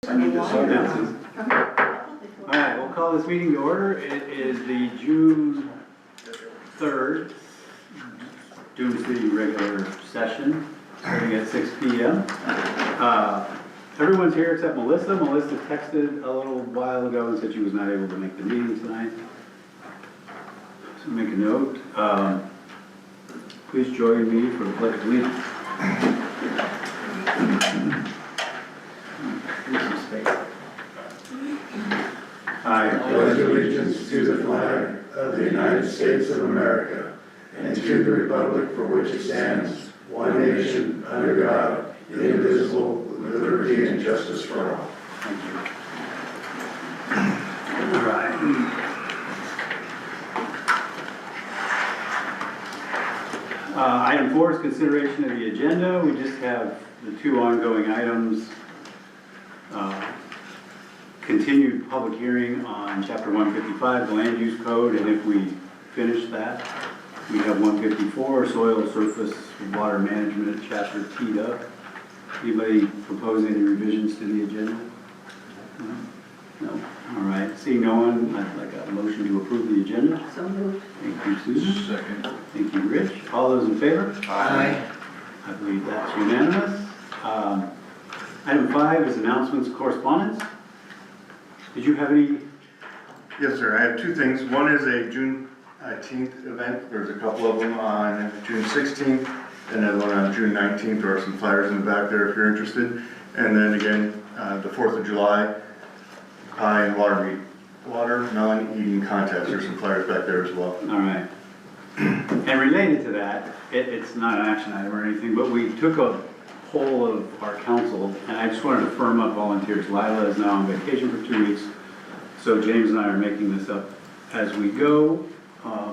I need to slow down, Susan. All All right, we'll call this meeting to order. It is the June 3rd, Dune City regular session, starting at 6 p.m. Everyone's here except Melissa. Melissa texted a little while ago and said she was not able to make the meeting tonight. So make a note. Please join me for the pledge of allegiance. I pledge allegiance to the flag of the United States of America and to the republic for which it stands, one nation, under God, indivisible, with liberty and justice for all. Thank you. All right. Item 4 is consideration of the agenda. We just have the two ongoing items. Continued public hearing on Chapter 155, the Land Use Code, and if we finish that, we have 154, Soil, Surface, Water Management, Chapter teed up. Anybody propose any revisions to the agenda? No? All right. Seeing no one, I'd like a motion to approve the agenda. So moved. Thank you, Susan. Second. Thank you, Rich. All those in favor? Aye. I believe that's unanimous. Item 5 is announcements, correspondence. Did you have any? Yes, sir. I have two things. One is a June 10th event. There's a couple of them on June 16th, and then one on June 19th. There are some flyers in the back there if you're interested. And then again, the 4th of July, pie and watermelon eating contest. There's some flyers back there as well. All right. And related to that, it's not an action item or anything, but we took a poll of our council, and I just wanted to firm up volunteers. Lila is now on vacation for 2 weeks, so James and I are making this up as we go.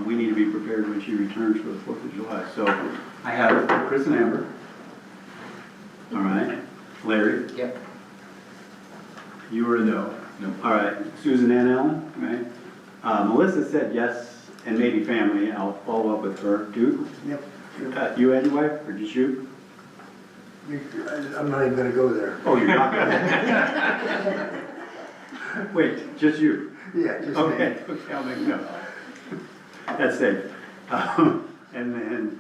We need to be prepared when she returns for the 4th of July. So I have Chris and Amber. All right. Larry? Yep. You were a no? No. All right. Susan and Alan? All right. Melissa said yes, and maybe family. I'll follow up with her. Duke? Yep. You and your wife, or just you? I'm not even gonna go there. Oh, you're not going. Wait, just you? Yeah, just me. Okay, I'll make a note. That's safe. And then,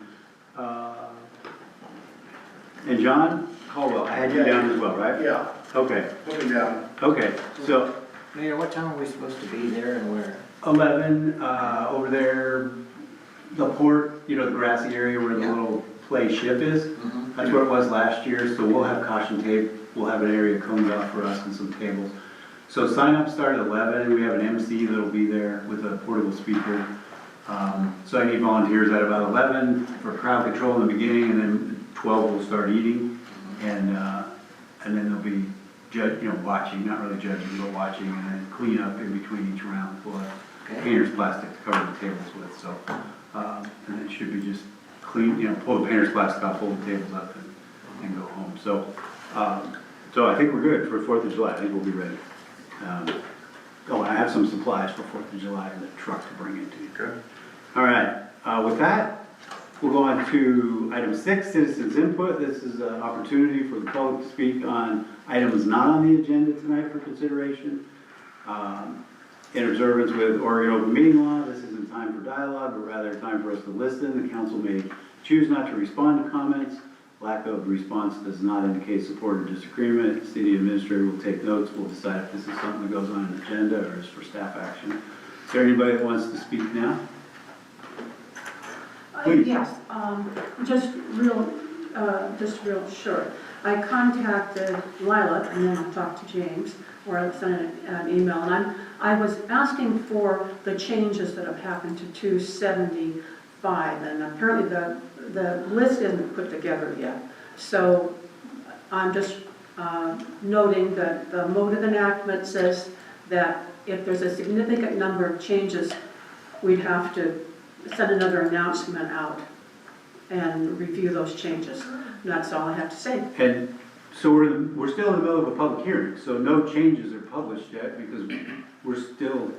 and John Caldwell, I had you down as well, right? Yeah, Okay, looking down. okay, so Mayor, what time are we supposed to be there and where? 11, over there, the port, you know, the grassy area where the Yeah. little play ship is. That's where it was last year, so we'll have caution tape, we'll have an area combed out for us and some tables. So sign up start at 11, we have an MC that'll be there with a portable speaker. So I need volunteers at about 11 for crowd control in the beginning, and then 12 we'll start eating. And then there'll be, watching, not really judging, but watching, and then clean up in between each round. We'll have painter's plastic to cover the tables with, so, and it should be just clean, pull the painter's plastic off, fold the tables up, and go home. So, so I think we're good for 4th of July. I think we'll be ready. And I have some supplies for 4th of July in the truck to bring into you. Good. All right, with that, we'll go on to item 6, citizens input. This is an opportunity for the public to speak on items not on the agenda tonight for consideration. In observance with Oregon open meeting law, this isn't time for dialogue, but rather time for us to listen. The council may choose not to respond to comments. Lack of response does not indicate support or disagreement. City administrator will take notes. We'll decide if this is something that goes on an agenda or is for staff action. Is there anybody that wants to speak now? Please. Yes, just real short. I contacted Lila and then I talked to James, or I sent an email, and I was asking for the changes that have happened to 275, and apparently the list isn't put together yet. So I'm just noting that the mode of enactment says that if there's a significant number of changes, we'd have to send another announcement out and review those changes. And that's all I have to say. And so we're still in the middle of a public hearing, so no changes are published yet because we're still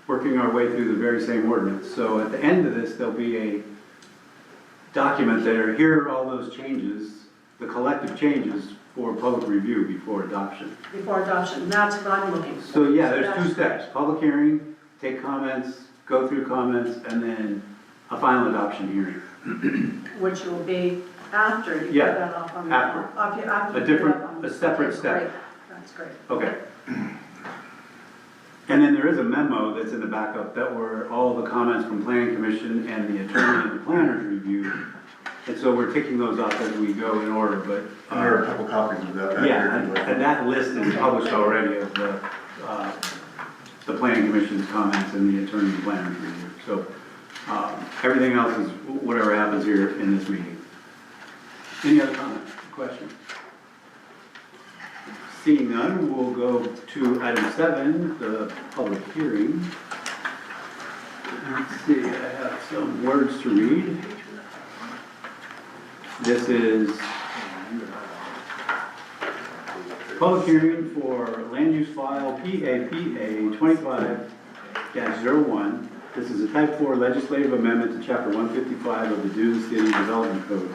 working our way through the very same ordinance. So at the end of this, there'll be a document that here are all those changes, the collective changes for public review before adoption. before adoption, that's what I'm looking for. So yeah, there's two that's- steps, public hearing, take comments, go through comments, and then a final adoption hearing. Which will be after you put Yeah, that off on the. after. After A you put it different- up on the- a separate okay, step. great. That's great. Okay. And then there is a memo that's in the backup that were all the comments from planning commission and the attorney and the planners reviewed. And so we're taking those off as we go in order, but. And there are a couple copies of that back here. Yeah, and that list is published already of the planning commission's comments and the attorney and planners review. So, everything else is whatever happens here in this meeting. Any other comments, questions? Seeing none, we'll go to item 7, the public hearing. Let's see, I have some words to read. This is public hearing for land use file PAPA 25-01. This is a type 4 legislative amendment to chapter 155 of the Dune City Development Code.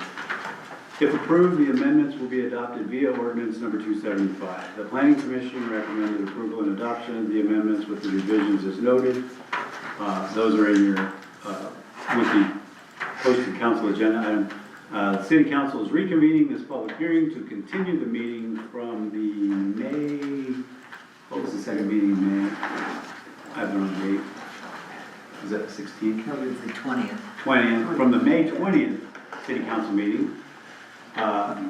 If approved, the amendments will be adopted via ordinance number 275. The Planning Commission recommended approval and adoption of the amendments with the revisions as noted. Those are in your, with the posted council agenda item. The City Council is reconvening this public hearing to continue the meeting from the May, what was the second meeting in May? I have the wrong date. Is that the 16th? Probably the 20th. 20th, from the May 20th City Council meeting.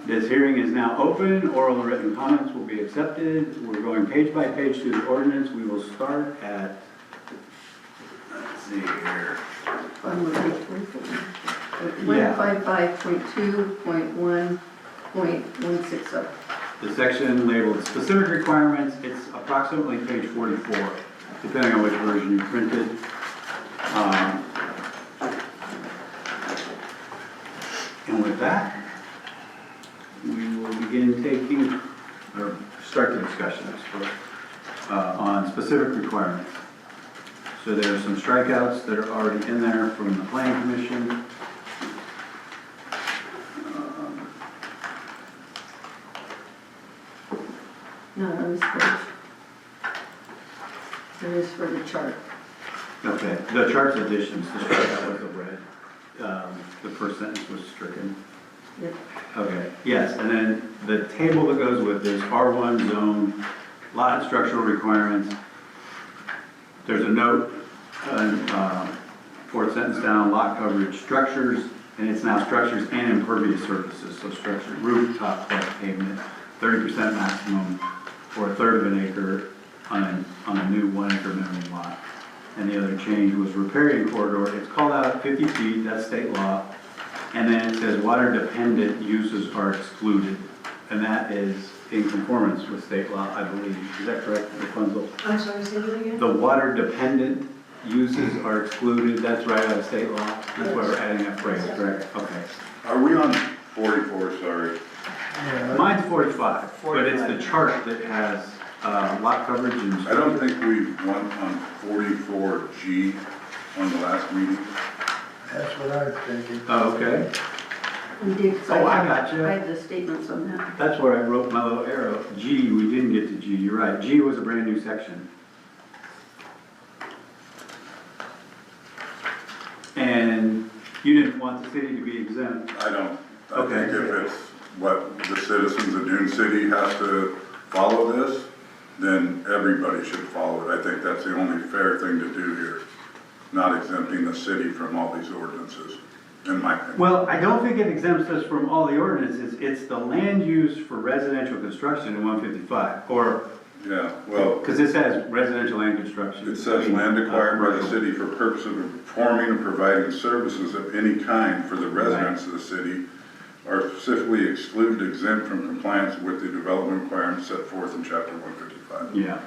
This hearing is now open. Oral and written comments will be accepted. We're going page by page through the ordinance. We will start at, let's see here. 155.2.1.160. The section labeled specific requirements, it's approximately page 44, depending on which version you printed. And with that, we will begin taking, or start the discussion, I suppose, on specific requirements. So there are some strikeouts that are already in there from the planning commission. No, on this page. There is for the chart. Okay, the chart's additions, the strikeout was the red. The first sentence was stricken. Yep. Okay, yes, and then the table that goes with this, R1 zone, lot and structural requirements. There's a note, fourth sentence down, lot coverage, structures, and it's now structures and impervious surfaces, so structure, roof, top, deck, pavement, 30% maximum for a third of an acre on a new 1 acre minimum lot. And the other change was riparian corridor, it's called out 50 feet, that's state law. And then it says water dependent uses are excluded, and that is in conformance with state law, I believe. Is that correct, Rapunzel? I'm sorry, say that again? The water dependent uses are excluded, that's right out of state law? That's why we're adding that phrase, correct? Okay. Are we on 44, sorry? Mine's 45, but it's the chart that has lot coverage and. I don't think we went on 44G on the last meeting. That's what I was thinking. Oh, okay. We did, 'cause Oh, I had- gotcha. I had the statements on that. That's where I wrote my little arrow. G, we didn't get to G, you're right. G was a brand new section. And you didn't want the city to be exempt. I don't. I Okay. think if it's what the citizens of Dune City have to follow this, then everybody should follow it. I think that's the only fair thing to do here, not exempting the city from all these ordinances, in my opinion. Well, I don't think it exempts us from all the ordinances. It's the land use for residential construction in 155, or, Yeah, well, because this has residential and construction. it says land acquired by the city for purpose of performing and providing services of any kind for the residents of the city are specifically excluded, exempt from compliance with the development requirements set forth in chapter 155. Yeah.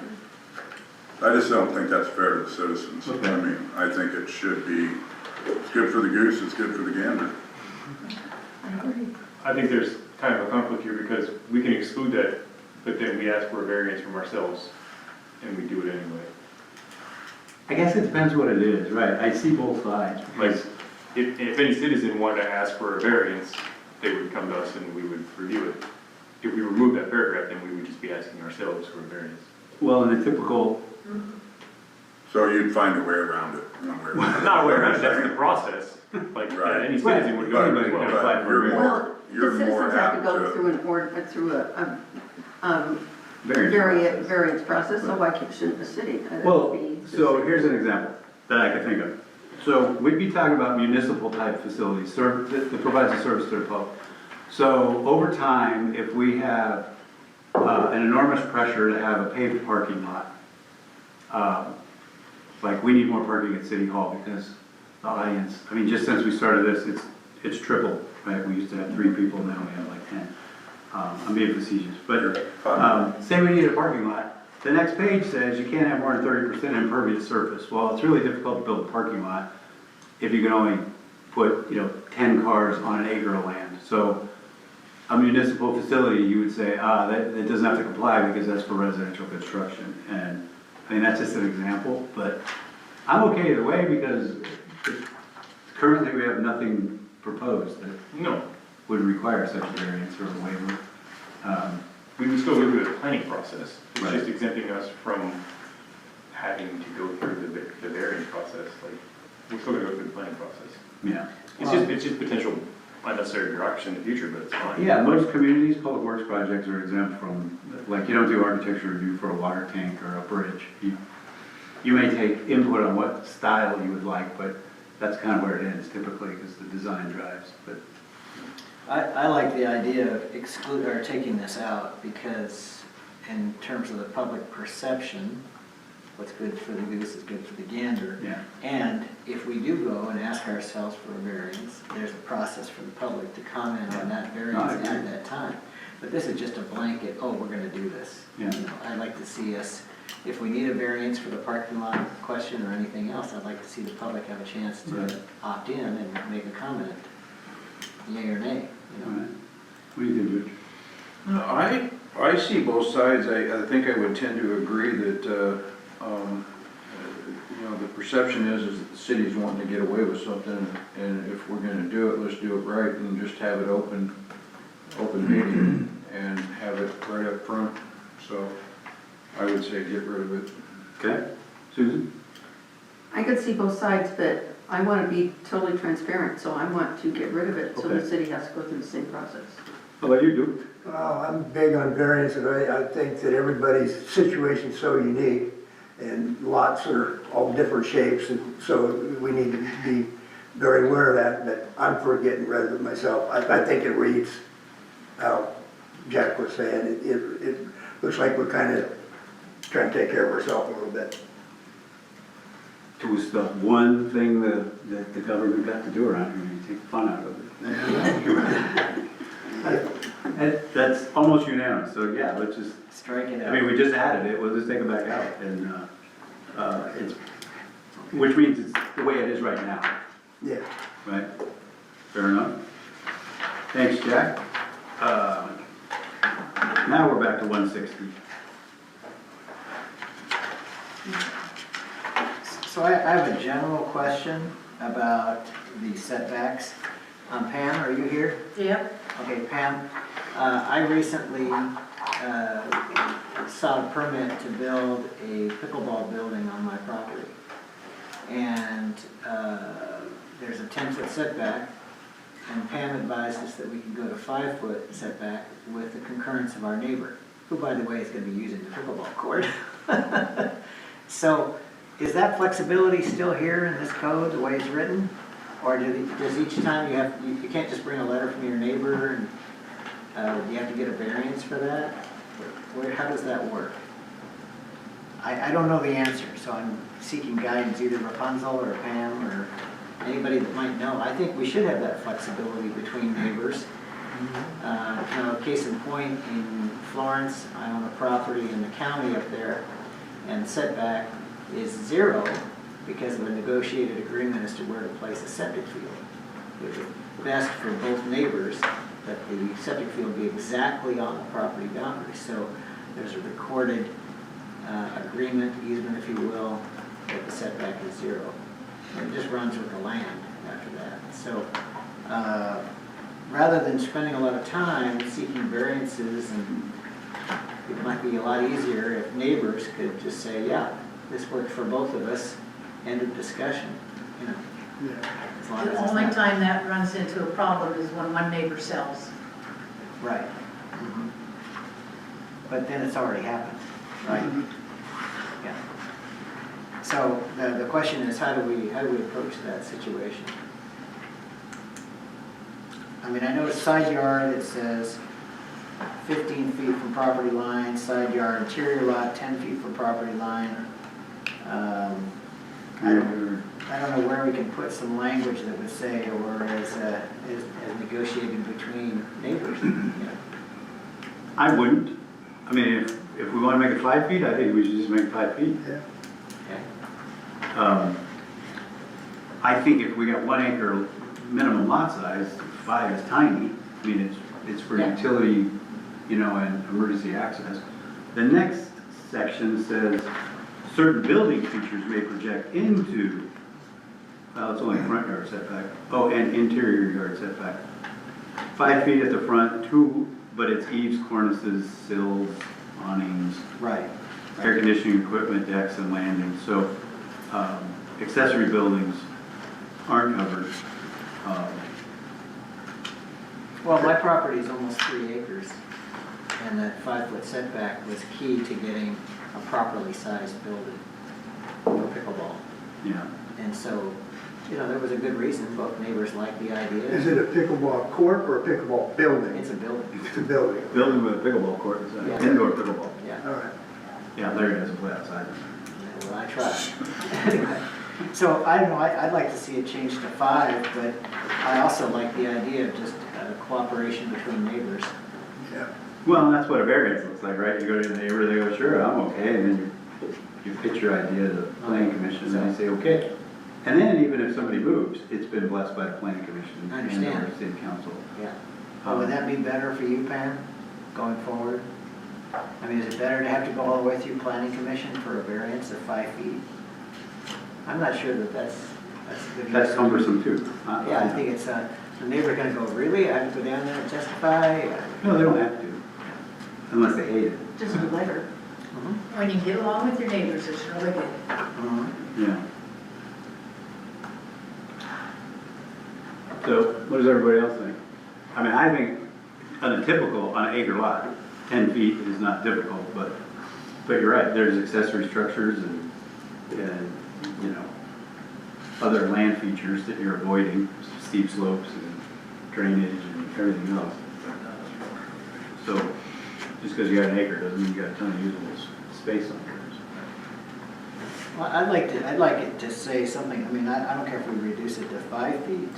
I just don't think that's fair to the citizens. Okay. I mean, I think it should be, it's good for the goose, it's good for the gander. I agree. I think there's kind of a conflict here because we can exclude that, but then we ask for a variance from ourselves and we do it anyway. I guess it depends what it is, right? I see both sides. Like, if any citizen wanted to ask for a variance, they would come to us and we would review it. if we remove that paragraph, then we would just be asking ourselves for a variance. Well, in the typical, So you'd find a way around it, one way or another. Not aware of it, that's the process, like, Right. any citizen would go through as But- well. but- But you're Well, more, the you're more citizens have to apt go to. through a variance process. variance process, so why shouldn't the city? That would Well, be the so same. here's an example that I could think of. So we'd be talking about municipal type facilities, that provides a service to the public. So over time, if we have an enormous pressure to have a paved parking lot, like we need more parking at City Hall because the audience, I mean, just since we started this, it's tripled, right? We used to have 3 people, now we have like 10. I'm being facetious, but say we need a parking lot. The next page says you can't have more than 30% impervious surface. Well, it's really difficult to build a parking lot if you can only put, 10 cars on an acre of land. So a municipal facility, you would say, that doesn't have to comply because that's for residential construction. And, I mean, that's just an example, but I'm okay either way because currently we have nothing proposed that No, would require such a variance or a waiver. we would still go through the planning process. It's Right. just exempting us from having to go through the variance process, like, we're still gonna go through the planning process. Yeah. It's just potential unnecessary bureaucracy in the future, but it's fine. Yeah, most communities, public works projects are exempt from, like, you don't do architecture review for a water tank or a bridge. You may take input on what style you would like, but that's kind of where it ends typically, because the design drives, but. I like the idea of taking this out, because in terms of the public perception, what's good for the goose is good for the gander. Yeah. And if we do go and ask ourselves for a variance, there's a process for the public to comment on that No, I variance agree. at that time. But this is just a blanket, oh, we're gonna do this. Yeah. You know, I'd like to see us, if we need a variance for the parking lot question or anything else, I'd like to see the public have a chance Right. to opt in and make a comment, yea or nay, you All know? right. What do you think, Rich? No, I see both sides. I think I would tend to agree that, the perception is that the city's wanting to get away with something, and if we're gonna do it, let's do it right and just have it open meeting and have it right up front. So I would say get rid of it. Okay. Susan? I could see both sides, but I want to be totally transparent, so I want to get rid of it, so the Okay. city has to go through the same process. How about you, Duke? Well, I'm big on variances. I think that everybody's situation's so unique, and lots are all different shapes, and so we need to be very aware of that, but I'm for getting rid of it myself. I think it reads, how Jack was saying, it looks like we're kind of trying to take care of ourselves a little bit. It was the one thing that the government got to do around here, you take fun out of it. That's almost unanimous, so yeah, let's just, Strike it I mean, out. we just added it, we'll just take it back out, and, which means it's the way it is right now, Yeah. right? Fair enough? Thanks, Jack. Now we're back to 160. So I have a general question about the setbacks. Pam, are you here? Yep. Okay, Pam, I recently saw a permit to build a pickleball building on my property. And there's a 10-foot setback, and Pam advised us that we can go to 5-foot setback with the concurrence of our neighbor, who, by the way, is gonna be using the pickleball court. So, is that flexibility still here in this code, the way it's written? Or does each time you can't just bring a letter from your neighbor, and you have to get a variance for that? How does that work? I don't know the answer, so I'm seeking guidance, either Rapunzel or Pam or anybody that might know. I think we should have that flexibility between neighbors. Case in point, in Florence, I own a property in the county up there, and setback is 0 because of a negotiated agreement as to where to place a septic field. It was best for both neighbors that the septic field be exactly on the property boundary. So there's a recorded agreement, easement if you will, that the setback is 0. And it just runs with the land after that. So rather than spending a lot of time seeking variances, and it might be a lot easier if neighbors could just say, yeah, this works for both of us, end of discussion, you know. As long as The it's only not- time that runs into a problem is when one neighbor sells. Right. Mhm. But then it's already happened, right? Yeah. So the question is, how do we approach that situation? I mean, I know it's side yard, it says 15 feet from property line, side yard, interior lot, 10 feet from property line. I don't know where we can put some language that would say, or as negotiated between neighbors, you know. I wouldn't. I mean, if we want to make it 5 feet, I think we should just make it 5 feet. Okay. I think if we got 1 acre minimum lot size, 5 is tiny. I mean, it's for Yeah. utility, you know, and emergency access. The next section says, certain building features may project into, well, it's only front yard setback. Oh, and interior yard setback. 5 feet at the front, 2, but it's eaves, cornices, sills, awnings, Right. air conditioning equipment, decks and landings. So accessory buildings aren't covered. Well, my property is almost 3 acres, and that 5-foot setback was key to getting a properly sized building for pickleball. Yeah. And so, you know, there was a good reason, both neighbors liked the idea. Is it a pickleball court or a pickleball building? It's a building, It's a building. Building with a pickleball court, is Yeah. indoor pickleball. yeah. All right. Yeah, Larry doesn't play outside. Well, I tried. So, I don't know, I'd like to see it changed to 5, but I also like the idea of just cooperation between neighbors. Yeah. Well, that's what a variance looks like, right? You go to the neighbor, they go, sure, I'm okay, and then you pitch your idea to the planning commission, and they say, okay. And then even if somebody moves, it's been blessed by the planning commission I and understand. or city council. Yeah. Would that be better for you, Pam, going forward? I mean, is it better to have to go all the way through planning commission for a variance of 5 feet? I'm not sure that that's a good. That's cumbersome too. Yeah, I think it's, the neighbor's gonna go, really? I have to go down there and testify? No, they don't have to, unless they hate it. Just a letter. When you get along with your neighbors, it's really good. Mhm. Yeah. So what does everybody else think? I mean, I think on a typical, on an acre lot, 10 feet is not difficult, but you're right, there's accessory structures and, you know, other land features that you're avoiding, steep slopes and drainage and everything else. So just because you got an acre doesn't mean you got a ton of usable space on yours. Well, I'd like it to say something, I mean, I don't care if we reduce it to 5 feet.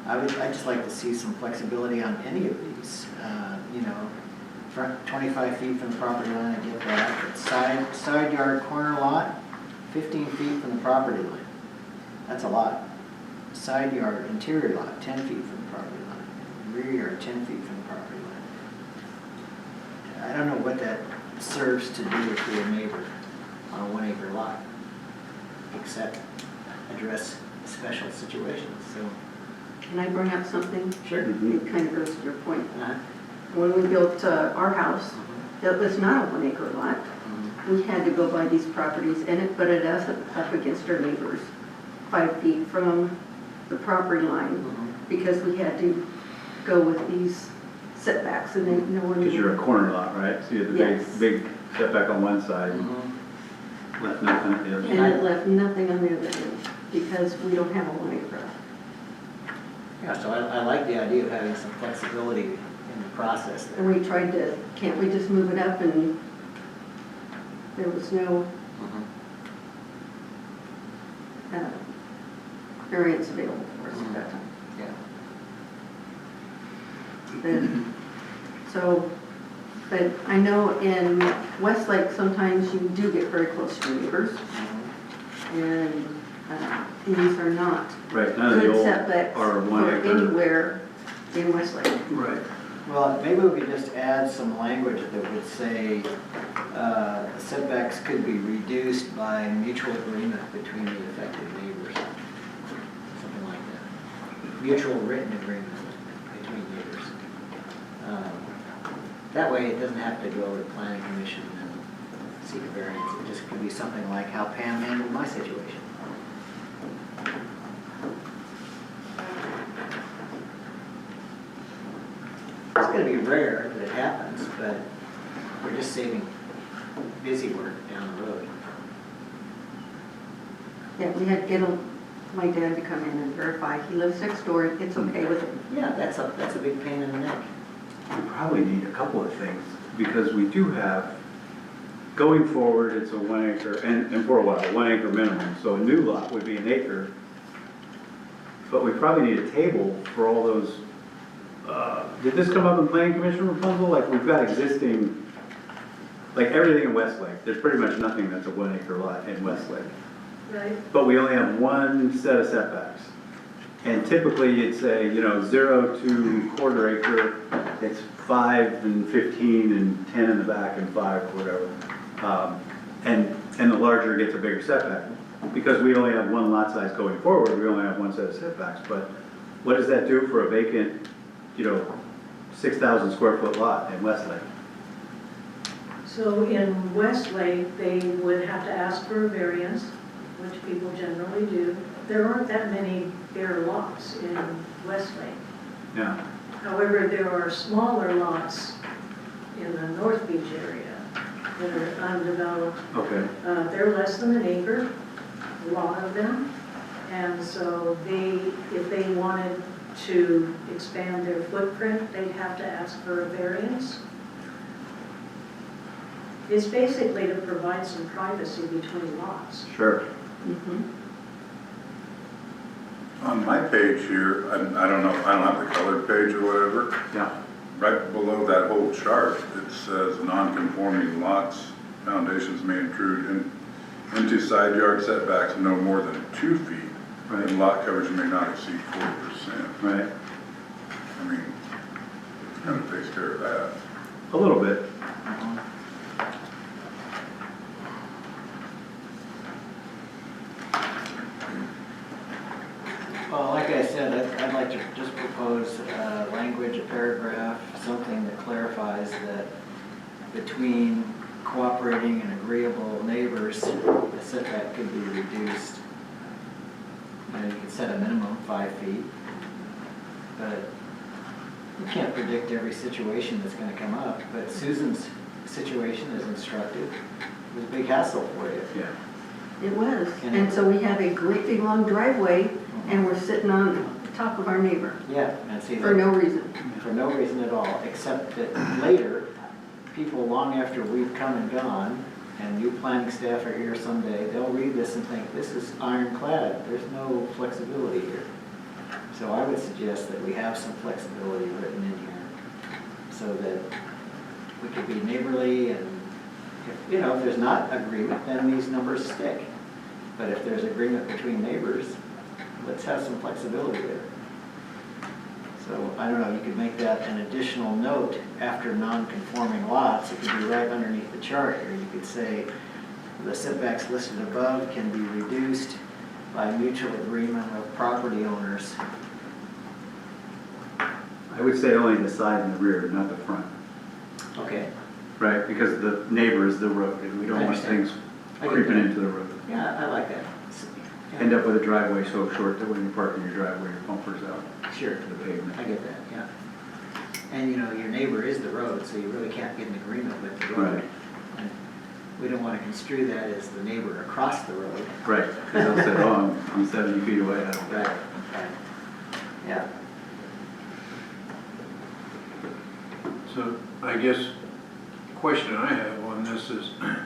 I'd just like to see some flexibility on any of these, you know, front 25 feet from the property line, I get that. But side yard corner lot, 15 feet from the property line. That's a lot. Side yard interior lot, 10 feet from the property line. Rear yard, 10 feet from the property line. I don't know what that serves to do to your neighbor on a 1 acre lot, except address special situations, so. Can I bring up something? Sure. It kind of goes to your point. Uh-huh. When we built our house, it was not a 1 acre lot. We had to go by these properties, and it put us up against our neighbors, 5 feet from the property line, because we had to go with these setbacks, and then no one. Because you're a corner lot, right? So you have the Yes. big setback on one side, Mhm. left nothing at the other. And it left nothing on the other end, because we don't have a 1 acre. Yeah, so I like the idea of having some flexibility in the process there. And we tried to, can't we just move it up, and there was no variance available for us at that time. Yeah. Then, so, but I know in Westlake, sometimes you do get very close to your neighbors, and these are not Right, none of the good old setbacks are 1 for acre. anywhere in Westlake. Right. Well, maybe we could just add some language that would say setbacks could be reduced by mutual agreement between the affected neighbors. Something like that. Mutual written agreement That way it doesn't have to go to the planning commission and seek a variance. It just could be something like how Pam handled my situation. It's gonna be rare that it happens, but we're just saving busy work down the road. Yeah, we had to get my dad to come in and verify. He lives next door, it's okay with him. Yeah, that's a big pain in the neck. We probably need a couple of things, because we do have, going forward, it's a 1 acre, and for a while, 1 acre minimum, so a new lot would be an acre. But we probably need a table for all those, did this come up in planning commission proposal? Like, we've got existing, like everything in Westlake, there's pretty much nothing that's a 1 acre lot in Westlake. Right. But we only have one set of setbacks. And typically, it's a, 0 to quarter acre, it's 5 and 15 and 10 in the back and 5 or whatever. And the larger it gets, a bigger setback. Because we only have one lot size going forward, we only have one set of setbacks. But what does that do for a vacant, 6,000 square foot lot in Westlake? So in Westlake, they would have to ask for a variance, which people generally do. There aren't that many bare lots in Westlake. Yeah, However, there are smaller lots in the North Beach area that are undeveloped. okay. They're less than an acre, a lot of them. And so if they wanted to expand their footprint, they'd have to ask for a variance. It's basically to provide some privacy between lots. Sure. On my page here, I don't know, I don't have the colored page or whatever, Yeah, right below that whole chart, it says non-conforming lots, foundations may intrude into side yard setbacks no more than 2 feet. Right. And lot coverage may not exceed 40%. right. I mean, it kind of takes care of that. A little bit. Well, like I said, I'd like to just propose language, a paragraph, something that clarifies that between cooperating and agreeable neighbors, the setback could be reduced. You could set a minimum 5 feet, but you can't predict every situation that's gonna come up. But Susan's situation is instructive. It was a big hassle for you. Yeah. It was, and so we have a great big long driveway, and we're sitting on the top of our neighbor Yeah, and see. for no reason. For no reason at all, except that later, people long after we've come and gone, and new planning staff are here someday, they'll read this and think, this is ironclad, there's no flexibility here. So I would suggest that we have some flexibility written in here, so that we could be neighborly, and if there's not agreement, then these numbers stick. But if there's agreement between neighbors, let's have some flexibility there. So, I don't know, you could make that an additional note after non-conforming lots. It could be right underneath the chart, or you could say, the setbacks listed above can be reduced by mutual agreement of property owners. I would say only the side and the rear, not the front. Okay, Right, because the neighbor is the road, and we don't want things I get creeping that. into the road. yeah, I like that. Yeah. End up with a driveway so short that when you park in your driveway, your bumper's out Sure, to the pavement. I get that, yeah. And your neighbor is the road, so you really can't get an agreement with the road. Right. And we don't want to construe that as the neighbor across the road. Right, because they'll say, oh, I'm 70 feet away, I don't Right, care. right. Yeah, So I guess the question I have on this is, it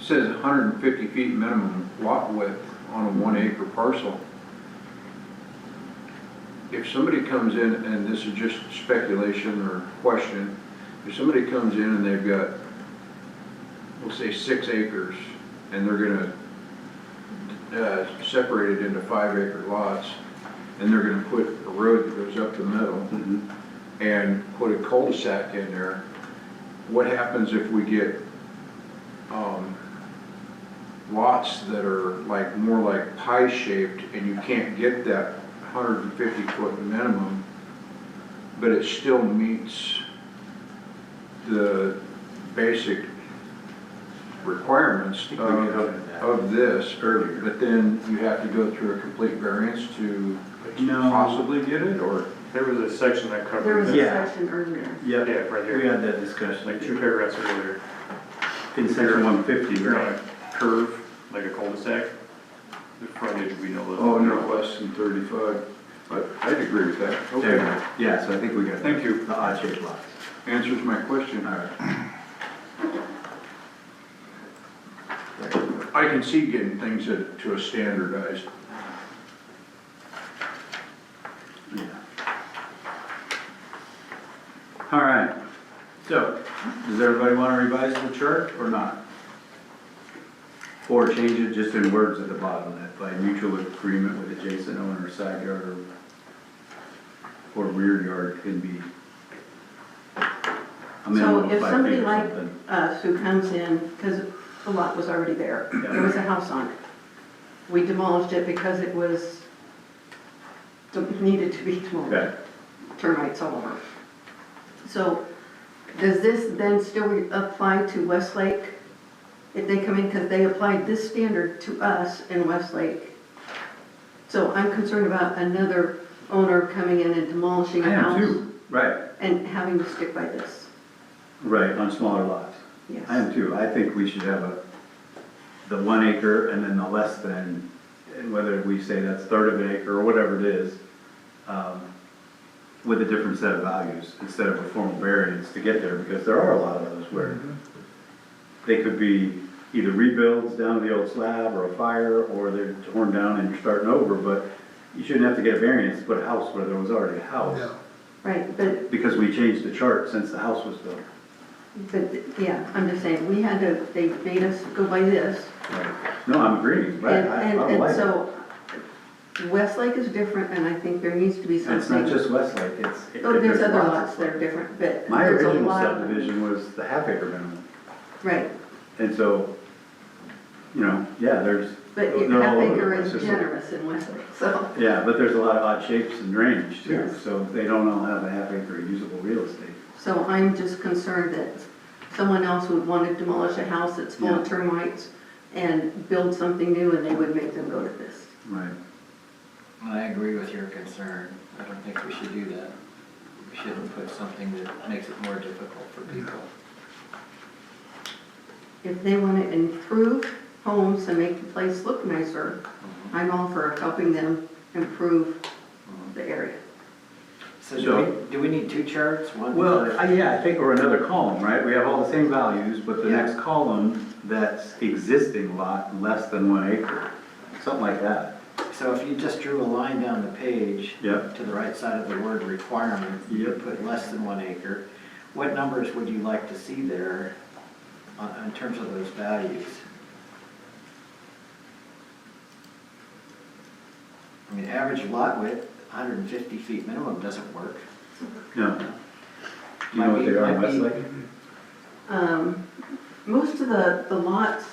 says 150 feet minimum lot width on a 1 acre parcel. If somebody comes in, and this is just speculation or question, if somebody comes in and they've got, we'll say 6 acres, and they're gonna separate it into 5 acre lots, and they're gonna put a road that goes up the middle, Mhm. and put a cul-de-sac in there, what happens if we get lots that are more like pie-shaped, and you can't get that 150-foot minimum, but it still meets the basic requirements think we covered that. of this earlier, but then you have to go through a complete variance to No. possibly get it, or? There was a section that There covered was a that. Yeah. section earlier. Yep, Yeah, right we here, had that discussion. like 2 paragraphs earlier. In section 150, You're on right? a curve, like a cul-de-sac, the frontage would be no less. Oh, no less than 35. I'd agree with that. There, Okay. yeah, so I think we got. Thank you. The odd shaped lots. Answers my question. All right. I can see getting things to a standardized. Yeah. All right, so, does everybody want to revise the chart or not? Or change it just in words at the bottom, that by mutual agreement with adjacent owner, side yard or rear yard can be a minimum So of if 5 somebody feet or like something. us who comes in, because the lot was already there, there was a house on it. We demolished it because it was, needed to be demolished. Okay, Termites all over. So does this then still apply to Westlake? If they come in, because they applied this standard to us in Westlake. So I'm concerned about another owner coming in and demolishing I a am house too, right, and having to stick by this. right, on smaller lots. Yes. I am too. I think we should have the 1 acre and then the less than, and whether we say that's third of an acre or whatever it is, with a different set of values instead of a formal variance to get there, because there are a lot of those where they could be either rebuilds down to the old slab or a fire, or they're torn down and you're starting over, but you shouldn't have to get a variance to put a house where there was already a house. Right, but Because we changed the chart since the house was built. yeah, I'm just saying, we had to, they made us go by this. No, I'm agreeing, right? I don't And like it. so Westlake is different, and I think there needs to be something. It's not just Westlake, it's. Oh, there's other of lots that are different, but My there's a original lot of them. subdivision was the half acre minimum, Right, and so, yeah, there's. but they're all half over the acre place. is It's generous in Westlake, so. Yeah, but there's a lot of odd shapes and drainage too, Yes. so they don't all have a half acre usable real estate. So I'm just concerned that someone else would want to demolish a house that's full of Yeah. termites and build something new, and they would make them go to this. Right. I agree with your concern. I don't think we should do that. We shouldn't put something that makes it more difficult for people. If they want to improve homes and make the place look nicer, I'm all for helping them improve the area. So do we need 2 charts? One Well, for- yeah, I think, or another column, right? We have all the same values, but the Yeah. next column, that's existing lot less than 1 acre, something like that. So if you just drew a line down the page Yep. to the right side of the word requirement, you Yep. put less than 1 acre. What numbers would you like to see there in terms of those values? I mean, average lot width, 150 feet minimum doesn't work. No. Do you know what they are in Might be- Westlake? Most of the lots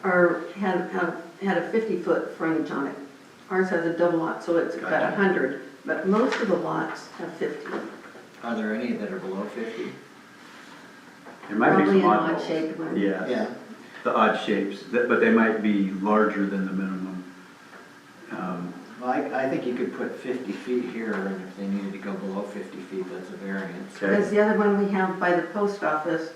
had a 50-foot frontage on it. Ours has a double lot, so it's about Gotcha. 100, but most of the lots have 50. Are there any that are below 50? There might be Probably some an odd. odd-shaped one. Yes. Yeah. The odd shapes, but they might be larger than the minimum. Well, I think you could put 50 feet here, and if they needed to go below 50 feet, that's a variance. Okay. Because the other one we have by the post office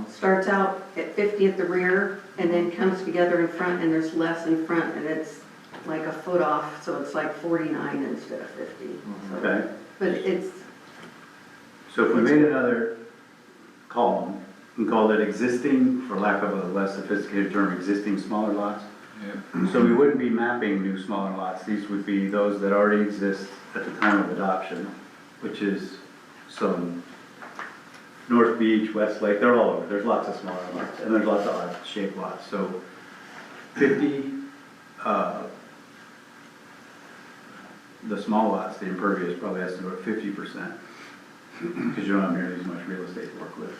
starts out at 50 at the rear and then comes together in front, and there's less in front, and it's like a foot off, so it's like 49 instead of 50. So- Okay, But it's, so if we made another column and called it existing, for lack of a less sophisticated term, existing smaller lots. So we wouldn't be mapping new smaller lots, these would be those that already exist at the time of adoption, which is some North Beach, Westlake, they're all over, there's lots of smaller lots, and there's lots of odd shaped lots, so 50, the small lots, the impervious probably has to go at 50%, because you don't have nearly as much real estate to work with.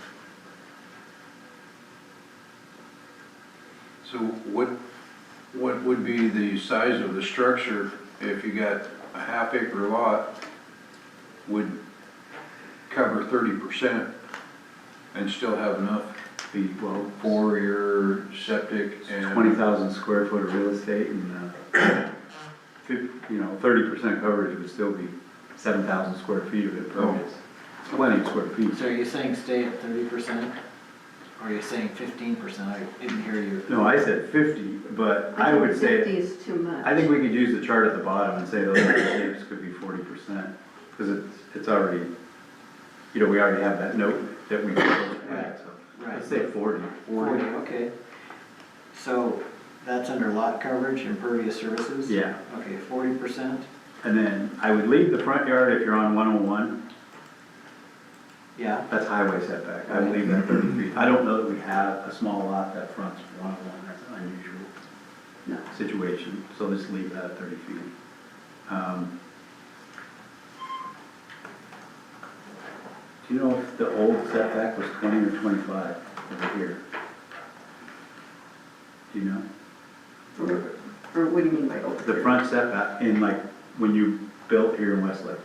So what would be the size of the structure if you got a half acre lot would cover 30%? And still have enough Feet, well, for your septic and. 20,000 square foot of real estate and, 30% coverage would still be 7,000 square feet of impervious. Plenty of square feet. So are you saying stay at 30%? Or are you saying 15%? I didn't hear you. No, I said 50, but I think would say. 50 is too much. I think we could use the chart at the bottom and say those other shapes could be 40%, because it's already, we already have that note that we can add, so. Right. Let's say 40. 40, okay. So that's under lot coverage, impervious surfaces? Yeah, Okay, 40%? and then I would leave the front yard if you're on 101, Yeah, that's highway setback, I would leave that 30 feet. I don't know that we have a small lot that fronts 101, that's an unusual situation, so just leave that at 30 feet. Do you know if the old setback was 20 or 25 over here? Do you know? Or what do you mean by over? The front setback in when you built here in Westlake,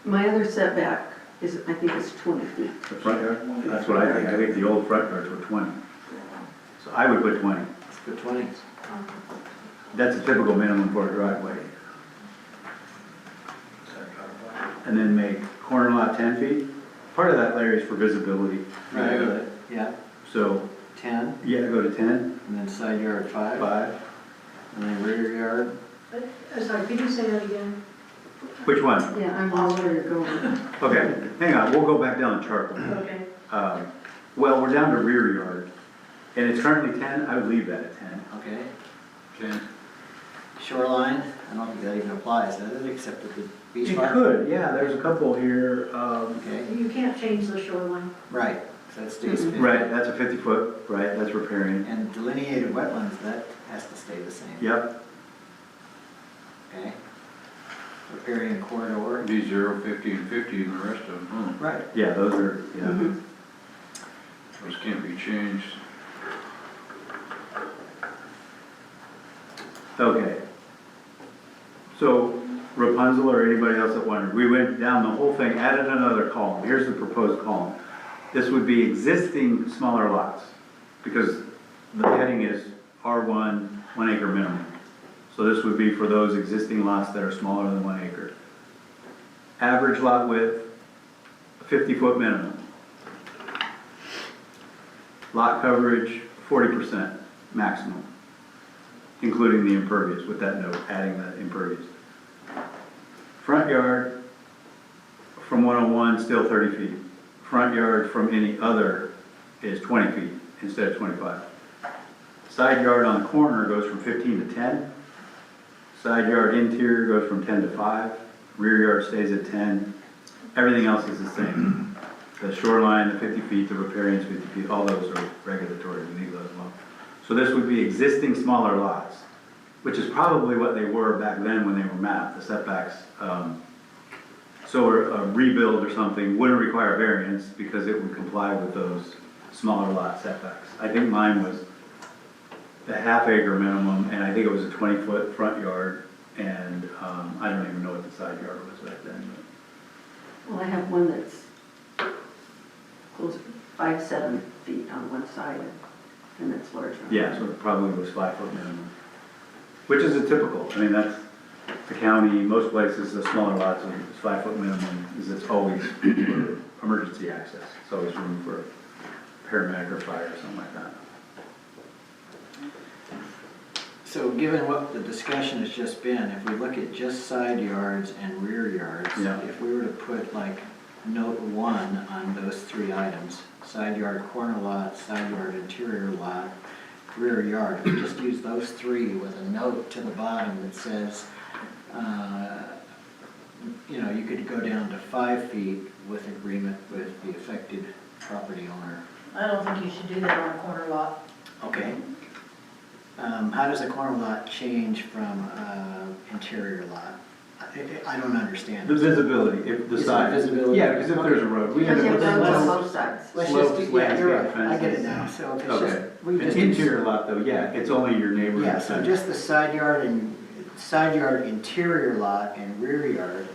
My other setback is, I think it's 20 feet. the front yard? That's what I think the old front yards were 20. So I would put 20. let's put 20. That's a typical minimum for a driveway. And then make corner lot 10 feet. Part of that, Larry, is for visibility. Right, yeah, So, 10, yeah, go to 10, and then side yard 5, 5. and then rear yard. Sorry, could you say that again? Which one? Yeah, I'm all where you're going. Okay, hang on, we'll go back down the chart. Okay. Well, we're down to rear yard, and it's currently 10, I would leave that at 10. Okay, 10. shoreline, I don't think that even applies, does it, except at the beach It park? could, yeah, there's a couple here, Okay, You can't change the shoreline. right, so that stays 50. right, that's a 50-foot, right, that's riparian. And delineated wetlands, that has to stay the same. Yep, Okay. Riparian corridor. Be 0, 50, and 50 and the rest of them, huh? Right. yeah, those are, yeah. Mhm. Those can't be changed. Okay. So Rapunzel or anybody else that wondered, we went down the whole thing, added another column. Here's the proposed column. This would be existing smaller lots, because the heading is R1, 1 acre minimum. So this would be for those existing lots that are smaller than 1 acre. Average lot width, 50-foot minimum. Lot coverage, 40% maximum, including the impervious, with that note, adding the impervious. Front yard from 101, still 30 feet. Front yard from any other is 20 feet instead of 25. Side yard on the corner goes from 15 to 10. Side yard interior goes from 10 to 5. Rear yard stays at 10. Everything else is the same. The shoreline, the 50 feet, the riparians 50 feet, all those are regulatory, we leave those alone. So this would be existing smaller lots, which is probably what they were back then when they were mapped, the setbacks. So a rebuild or something wouldn't require variance because it would comply with those smaller lot setbacks. I think mine was the half-acre minimum, and I think it was a 20-foot front yard, and I don't even know what the side yard was back then. Well, I have one that's close, 5-7 feet on one side, and it's larger. Yeah, so it probably was 5-foot minimum, which is a typical, I mean, that's the county, most places, the smaller lots, it's 5-foot minimum, is it's always for emergency access. It's always room for paramedic or fire or something like that. So given what the discussion has just been, if we look at just side yards and rear yards, Yeah. if we were to put like note 1 on those 3 items, side yard corner lot, side yard interior lot, rear yard, if we just use those 3 with a note to the bottom that says, you could go down to 5 feet with agreement with the affected property owner. I don't think you should do that on a corner lot. Okay. How does a corner lot change from interior lot? I don't understand. The visibility, if the Is it side. visibility? Yeah, because if there's a road, we Because end you up have with roads on slopes. both sides. Let's Slopes, just, yeah, you're right, landscape I get it fences. now, so if it's Okay. just, we An just. interior lot though, yeah, it's only your neighborhood. Yeah, so just the side yard interior lot and rear yard,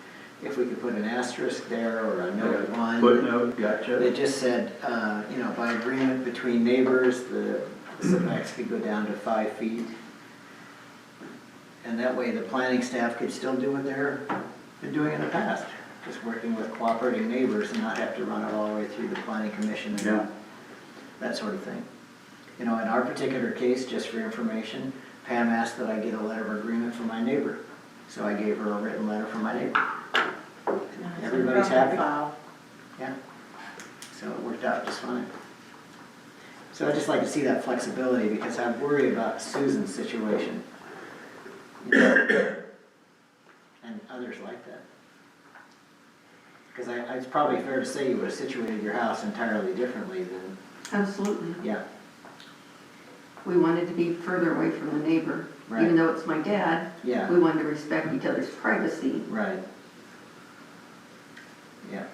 if we could put an asterisk there or a note one. Footnote, gotcha. It just said, you know, by agreement between neighbors, the setbacks could go down to 5 feet. And that way the planning staff could still do what they've been doing in the past, just working with cooperating neighbors and not have to run it all the way through the planning commission Yeah. and that sort of thing. You know, in our particular case, just for information, Pam asked that I get a letter of agreement from my neighbor. So I gave her a written letter from my neighbor. Everybody's happy? Yeah. So it worked out just fine. So I just like to see that flexibility because I worry about Susan's situation. You know, and others like that. Because it's probably fair to say you would have situated your house entirely differently than, Absolutely. yeah, We wanted to be further away from the neighbor. Right. Even though it's my dad, yeah, we wanted to respect each other's privacy. right. Yeah,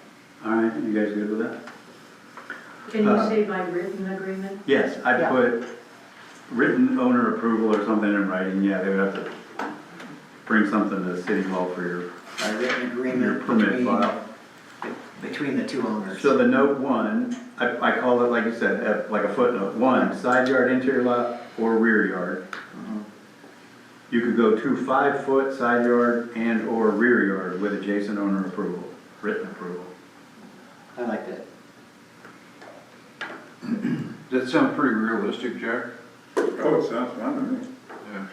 All right, you guys good with that? Can you say by written agreement? Yes, I Yeah. put written owner approval or something in writing, yeah, they would have to bring something to City Hall for your by written agreement permit file. between the two owners. So the note one, I call it, like you said, like a footnote, one, side yard, interior lot, or rear yard. Mhm. You could go to 5-foot side yard and or rear yard with adjacent owner approval, written approval. I like that. Does that sound pretty realistic, Jack? Oh, it sounds fun to me. Yeah.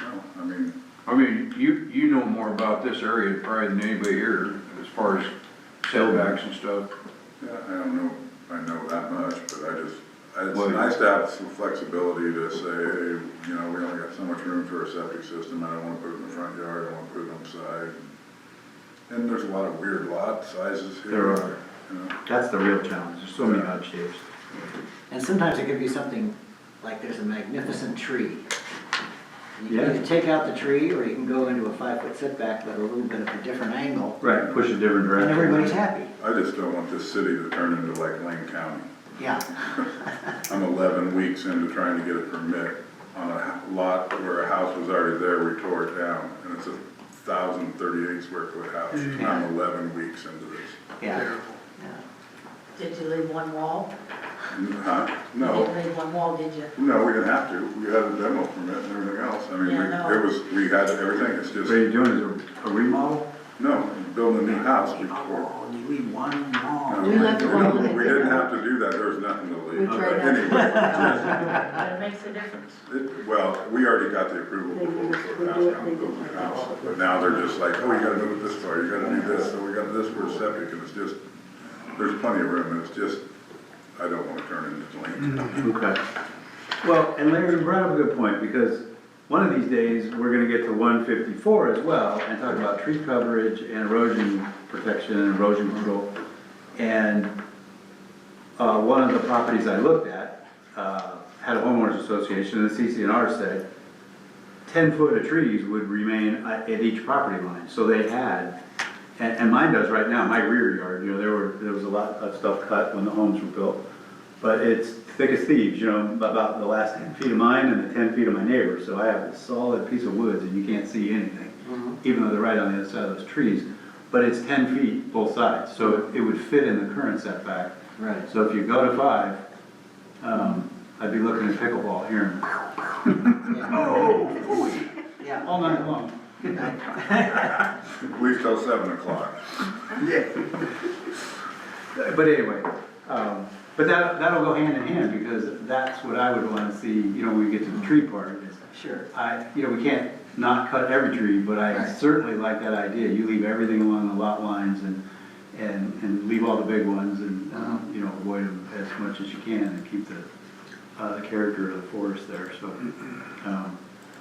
No, I mean, you know more about this area probably than anybody here as far as setbacks and stuff. yeah, I don't know if I know that much, but it's Well, nice to have some flexibility to say, hey, you know, we only got so much room for a septic system, I don't wanna put it in the front yard, I wanna put it on the side. And there's a lot of weird lot sizes here. There are. You know. That's the real challenge, there's so many odd shapes. And sometimes it could be something like there's a magnificent tree. You Yeah. can take out the tree, or you can go into a 5-foot setback, but a little bit of a different angle, Right, push a different and direction. everybody's happy. I just don't want this city to turn into like Lane County. Yeah, I'm 11 weeks into trying to get a permit on a lot where a house was already there, we tore it down, and it's a 1,038 square foot house. I'm 11 weeks into this. yeah. Yeah. Did you leave one wall? Huh? You No, didn't leave one wall, did you? no, we didn't have to, we had a demo permit and everything else, I mean, Yeah, no. we had everything, it's What just, are you doing, is a remodel? no, building a new house, we tore. Oh, you leave one wall. No, We left it all in it. We didn't have to do that, there was nothing to We leave. tried But anyway, But it makes a difference. well, we already got the approval before we put the house down, we built the house. But now they're just like, oh, you gotta move it this far, you gotta do this, so we got this for a septic, and it's just, there's plenty of room, and it's just, I don't wanna turn it into Lane. Okay. Well, and Larry, you brought up a good point, because one of these days, we're gonna get to 154 as well, and talk about tree coverage and erosion protection and erosion control. And one of the properties I looked at had a homeowners association, and the CCNR said 10 foot of trees would remain at each property line. So they had, and mine does right now, my rear yard, you know, there was a lot of stuff cut when the homes were built. But it's thick as thieves, you know, about the last 10 feet of mine and the 10 feet of my neighbor. So I have a solid piece of woods and you can't see anything, even though they're right on the other side of those trees. But it's 10 feet both sides, so it would fit in the current setback. Right. So if you go to 5, I'd be looking at pickleball here. Oh, Yeah. all night long. At least till 7 o'clock. Yeah. But anyway, but that'll go hand in hand, because that's what I would want to see, you know, when we get to the tree part, is Sure. you know, we can't not cut every tree, but I Right. certainly like that idea. You leave everything along the lot lines and leave all the big ones and, you know, avoid them as much as you can and keep the character of the forest there,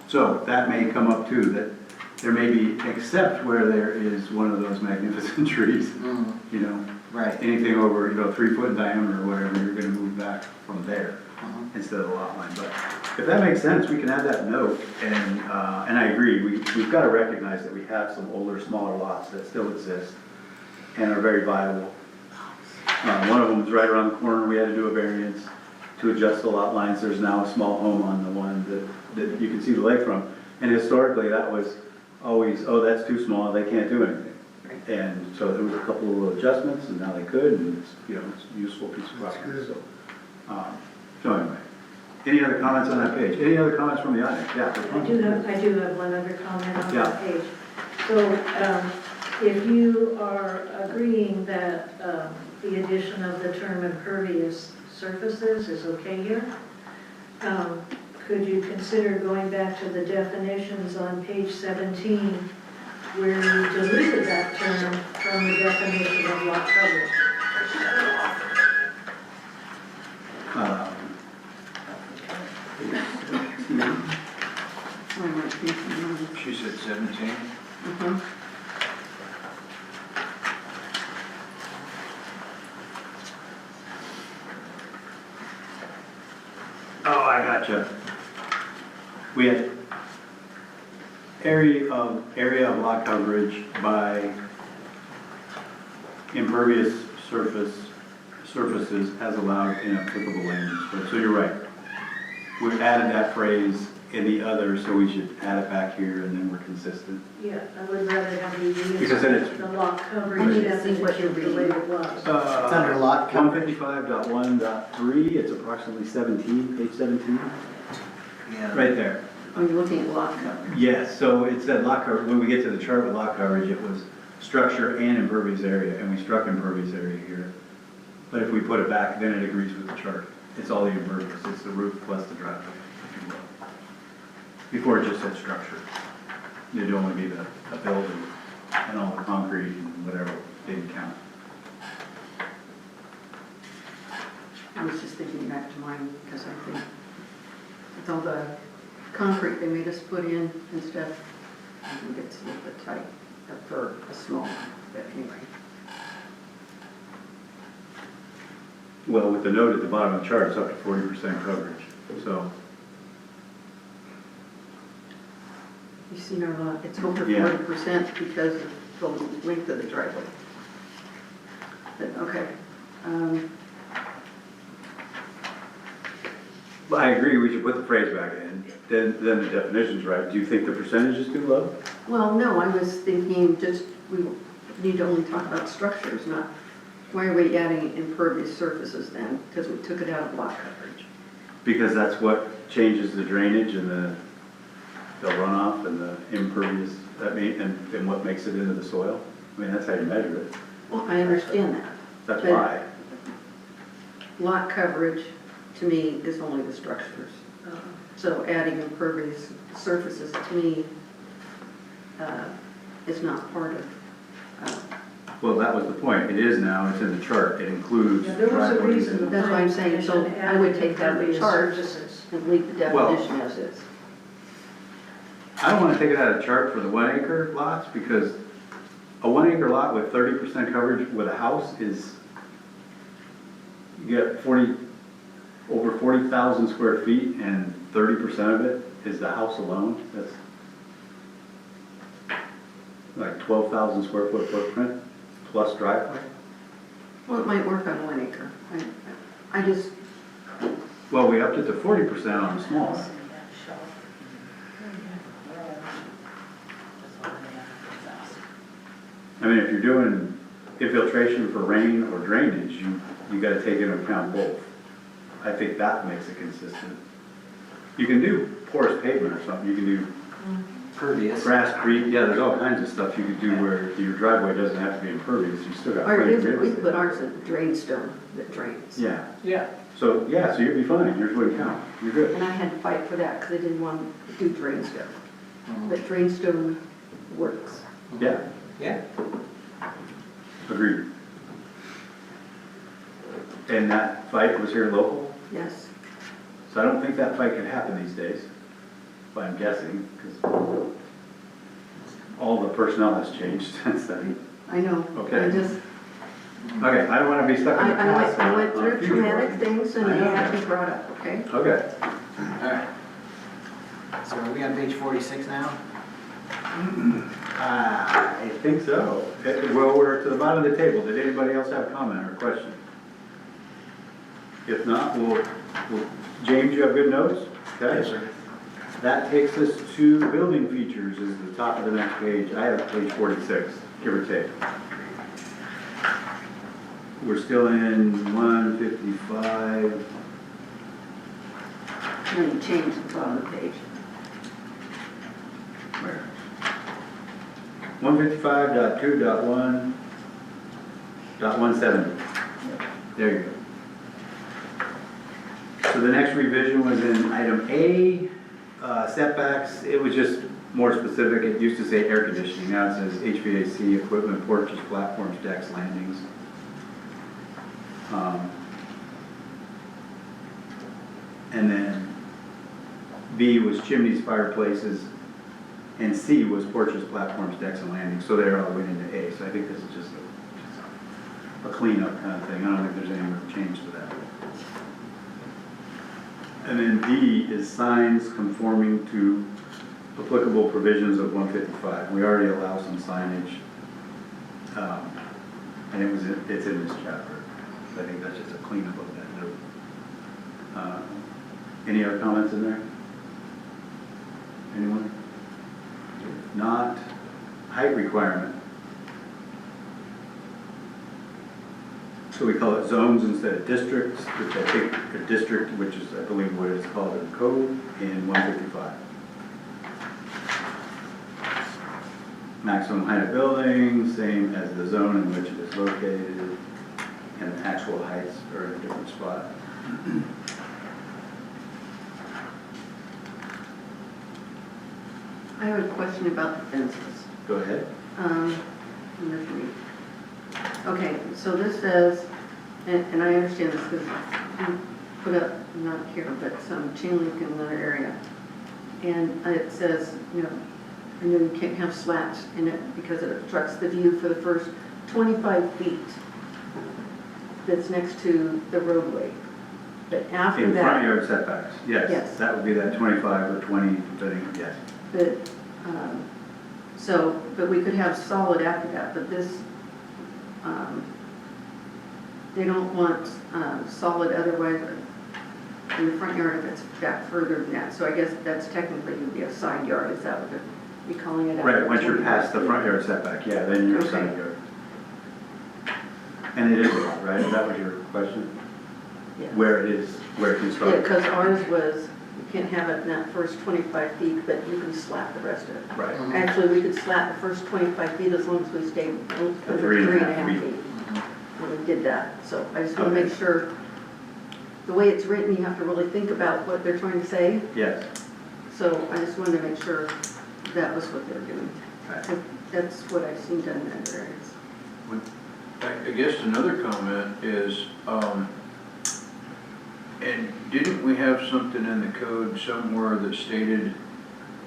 so that may come up too, that there may be, except where there is one of those magnificent trees, Mhm. you know, Right. anything over, you know, 3 foot in diameter or whatever, you're gonna move back from there Mhm. instead of the lot line. But if that makes sense, we can add that note, and I agree, we've gotta recognize that we have some older, smaller lots that still exist and are very viable. One of them is right around the corner, we had to do a variance to adjust the lot lines. There's now a small home on the one that you can see the lake from, and historically, that was always, oh, that's too small, they can't do anything. And so there was a couple of adjustments, and now they could, and it's, it's a useful piece of That's property, good. so anyway. Any other comments on that page? Any other comments from the audience? Yeah. I do have one other comment on Yeah. that page. So, if you are agreeing that, the addition of the term impervious surfaces is okay here, could you consider going back to the definitions on page 17, where you deleted that term from the definition of lot coverage? She said 17. Oh, I gotcha. We had area of lot coverage by impervious surfaces as allowed in applicable land use code. So you're right. We've added that phrase in the other, so we should add it back here and then we're consistent. Yeah, I would rather have you Because then it's- reinsert the lot I coverage need to see what you're definition the way reading. it was. It's under lot coverage. 155.1.3, it's approximately 17, page 17, Yeah. right there. Are you looking at lot coverage? Yes, so it said lot coverage, when we get to the chart with lot coverage, it was structure and impervious area, and we struck impervious area here. But if we put it back, then it agrees with the chart. It's all the impervious, it's the roof plus the driveway, if you will. Before it just said structure. It'd only be the building and all the concrete and whatever didn't count. I was just thinking back to mine, because I think with all the concrete they made us put in and stuff, I think it's a little bit tight for a small one, but anyway. Well, with the note at the bottom of the chart, it's up to 40% coverage, so. You've seen our lot, it's over Yeah. 40% because of the length of the driveway. But, okay. Well, I agree, we should put the phrase back in, then the definition's right. Do you think the percentage is too low? Well, no, I was thinking just, we need to only talk about structures, not, why are we adding impervious surfaces then? Because we took it out of lot coverage. Because that's what changes the drainage and the runoff and the impervious, and what makes it into the soil. I mean, that's how you measure it. Well, I understand that. That's But why. Lot coverage, to me, is only the structures. So adding impervious surfaces, to me, is not part of, Well, that was the point. It is now, it's in the chart. It includes Yeah, there was a driveways reason. and. that's why I'm saying, so I would take that out of the chart Surfaces. and leave the Well- definition as is. I don't want to take it out of the chart for the 1 acre lots, because a 1 acre lot with 30% coverage with a house is, you get over 40,000 square feet, and 30% of it is the house alone. That's like 12,000 square foot footprint plus driveway. Well, it might work on 1 acre. I just, Well, we upped it to 40% on the small one. I mean, if you're doing infiltration for rain or drainage, you gotta take into account both. I think that makes it consistent. You can do porous pavement or something, you can do Pervious. grass creek, yeah, there's all kinds of stuff you could do where your driveway doesn't have to be impervious, you still got. or it plenty of isn't, we real put ours in drain stone that drains. estate. Yeah, Yeah. so you'd be fine, yours wouldn't count, you're good. And I had to fight for that because I didn't want to do drain stone. But drain stone works. Yeah, Yeah. agreed. And that fight was here local? Yes. So I don't think that fight can happen these days, but I'm guessing, because all the personnel has changed since then. I know. Okay. I just, Okay, I don't want to be stuck in the past. I went on through future traumatic boards. things and I they know. had to be brought up, okay? Okay. All right. So are we on page 46 now? I think so. Well, we're to the bottom of the table. Did anybody else have a comment or question? If not, James, you have good notes? Okay. Yes, sir. That takes us to building features, is the top of the next page. I have page 46, give or take. We're still in 155. And then change the bottom of the page. Where? 155.2.1.170. There you go. So the next revision was in item A, setbacks. It was just more specific. It used to say air conditioning. Now it says HVAC, equipment, porches, platforms, decks, landings. And then B was chimneys, fireplaces, and C was porches, platforms, decks, and landings. So they all went into A. So I think this is just a cleanup kind of thing. I don't think there's any more change to that. And then D is signs conforming to applicable provisions of 155. We already allow some signage, and it's in this chapter. I think that's just a cleanup of that note. Any other comments in there? Anyone? Not height requirement. So we call it zones instead of districts, which I think a district, which is, I believe, what it's called in code, in 155. Maximum height of building, same as the zone in which it is located, and actual heights are in a different spot. I have a question about the fences. Go ahead. Number 3. Okay, so this says, and I understand this because you put up, not here, but some chain link in another area. And it says, you know, I know you can't have slats in it because it obstructs the view for the first 25 feet that's next to the roadway. But after In that. front yard setbacks, yes. Yes. That would be that 25 or 20, depending, yes. But, but we could have solid after that, but this, they don't want, solid otherwise in the front yard if it's back further than that. So I guess that's technically would be a side yard, is that what they're calling it? Right, once you're past the front yard setback, yeah, then you're a Okay. side yard. And it is, right? Is that was your question? Yeah. Where it is, where it can Yeah, start? because ours was, you can't have it in that first 25 feet, but you can slap the rest of it. Right. Actually, we could slap the first 25 feet as long as we stayed under 3.5 3.5 feet. And we did that, so I just want to make sure, the way it's written, you have to really think about what they're trying to say. Yes. So I just wanted to make sure that was what they were doing. Right. That's what I've seen done in other areas. I guess another comment is, and didn't we have something in the code somewhere that stated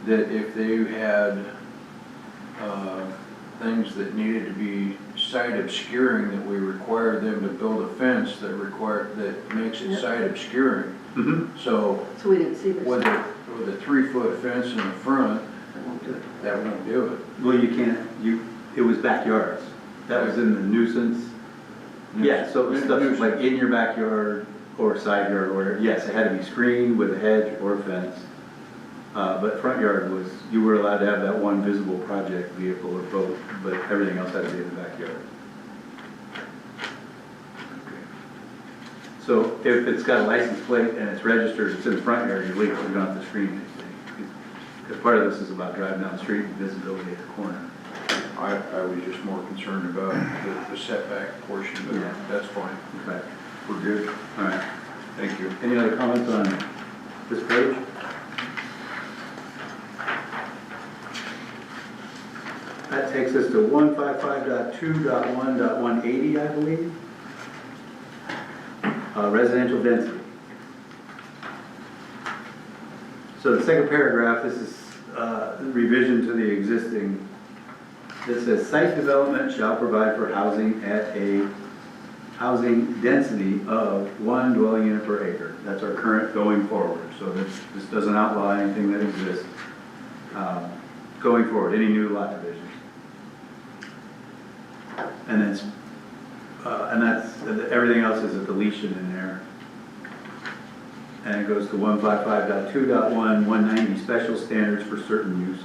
that if they had things that needed to be site obscuring, that we required them to build a fence that makes it site obscuring? Mm-hmm. So So we didn't see this. with a 3-foot fence in the front, I won't do it. that won't do it. Well, you can't, it was backyards. That was in the nuisance. Yeah, so it was stuff like in your backyard or side yard, or, yes, it had to be screened with a hedge or a fence. But front yard was, you were allowed to have that one visible project vehicle or boat, but everything else had to be in the backyard. So if it's got a license plate and it's registered, it's in the front yard, you're legal, you don't have to screen anything. Because part of this is about driving down the street and visibility at the corner. I was just more concerned about the setback portion, but Yeah. that's fine. Okay, We're good. all right. Thank you. Any other comments on this page? That takes us to 155.2.1.180, I believe. Residential density. So the second paragraph, this is revision to the existing. It says site development shall provide for housing at a housing density of 1 dwelling unit per acre. That's our current going forward. So this doesn't outlaw anything that exists. Going forward, any new lot divisions. And that's, everything else is a deletion in there. And it goes to 155.2.1, 190 special standards for certain uses.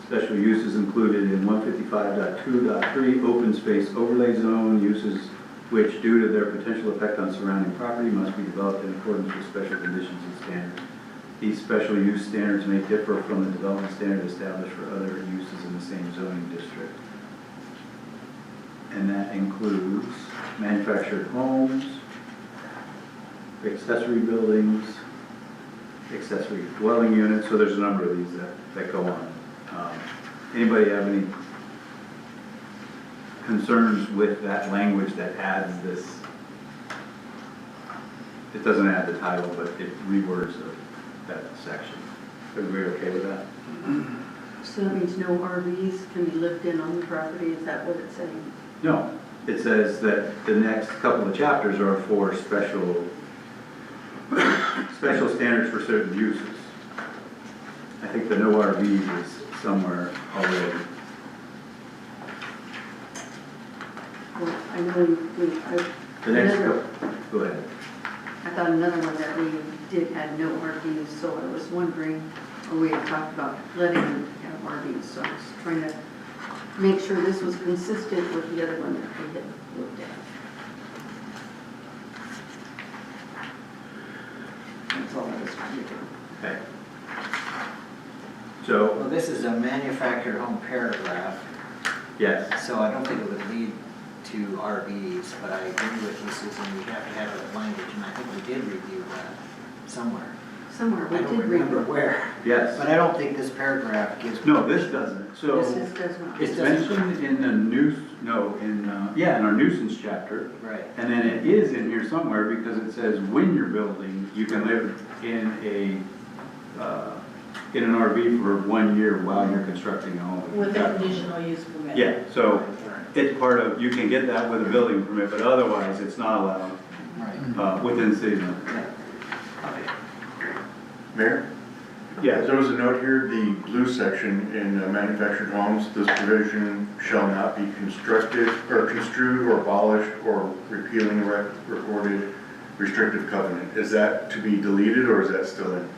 Special uses included in 155.2.3, open space overlay zone, uses which, due to their potential effect on surrounding property, must be developed in accordance with special conditions and standards. These special use standards may differ from the development standard established for other uses in the same zoning district. And that includes manufactured homes, accessory buildings, accessory dwelling units, so there's a number of these that go on. Anybody have any concerns with that language that adds this? It doesn't add the title, but it rewords that section. Everybody okay with that? So that means no RVs can be lived in on the property, is that what it's saying? No, it says that the next couple of chapters are for special standards for certain uses. I think the no RV is somewhere already. Well, I know The next couple, go ahead. I thought another one that we did had no RVs, so I was wondering, or we had talked about letting them have RVs, so I was trying to make sure this was consistent with the other one that we had looked at. That's all I was trying to do. Okay. So, Well, this is a manufactured home paragraph, yes, so I don't think it would lead to RVs, but I agree with you, Susan, we have to have that language, and I think we did review that somewhere. Somewhere we I did don't remember read it. where, yes. but I don't think this paragraph gives. No, this doesn't. So This does not. it's mentioned in the in our nuisance chapter. Right. And then it is in here somewhere because it says when you're building, you can live in an RV for 1 year while you're constructing a home. With a conditional use permit. Yeah, so it's part of, you can get that with a building permit, but otherwise it's not allowed Right. within city limits. Okay. Mayor? Yes. There was a note here, the blue section in manufactured homes, this provision shall not be constructed or construed or abolished or repealing recorded restrictive covenant. Is that to be deleted or is that still in?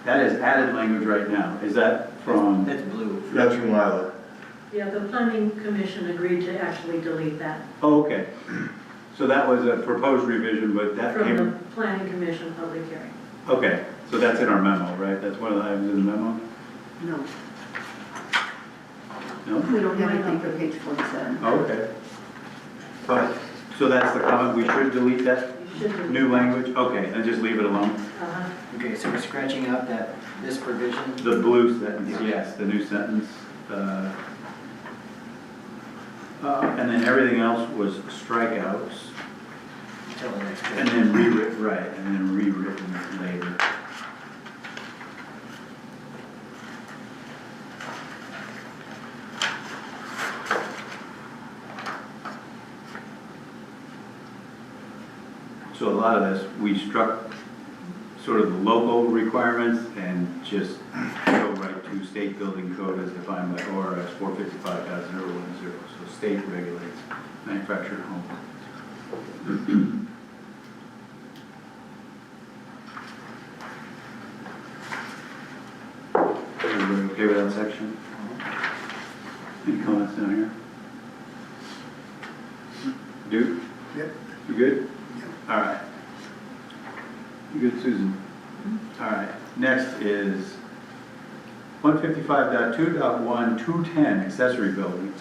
That is added language right now. Is that from? That's blue. That's from Lila. Yeah, the planning commission agreed to actually delete that Oh, okay. So that was a proposed revision, but that from the came, planning commission public hearing. okay, so that's in our memo, right? That's one of the items in the memo? No, No? we don't have anything for page 47. Oh, okay. But, so that's the comment, we should delete that You should new language? Okay, and just leave it alone? Uh-huh. Okay, so we're scratching out this provision? The blue sentence, yes, the new sentence. And then everything else was strikeouts, Until the next page. and then rewritten, right, and then rewritten later. So a lot of this, we struck sort of the local requirements and just go right to state building code as defined by ORS 455.010. So state regulates manufactured homes. Everybody okay with that section? Any comments down here? Duke? Yep. You good? All right. You good, Susan? All right. Next is 155.2.1, 210, accessory buildings.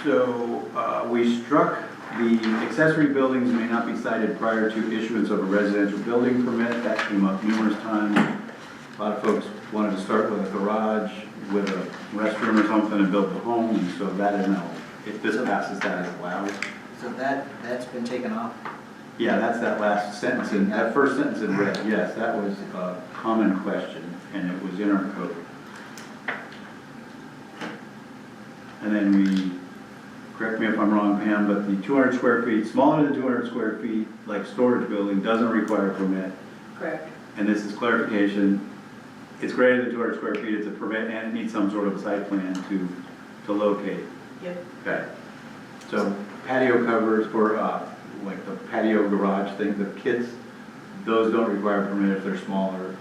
So we struck the accessory buildings may not be cited prior to issuance of a residential building permit. That came up numerous times. A lot of folks wanted to start with a garage, with a restroom or something and build the home, and so that is now, if this passes, that is allowed. So that's been taken off? Yeah, that's that last sentence, in that first sentence in red, yes, that was a common question, and it was in our code. And then we, correct me if I'm wrong, Pam, but the 200 square feet, smaller than 200 square feet, like storage building, doesn't require a permit. Correct. And this is clarification, it's greater than 200 square feet, it's a permit, and it needs some sort of site plan to locate. Yep. Okay. So patio covers for, like the patio garage thing, the kids, those don't require a permit if they're smaller,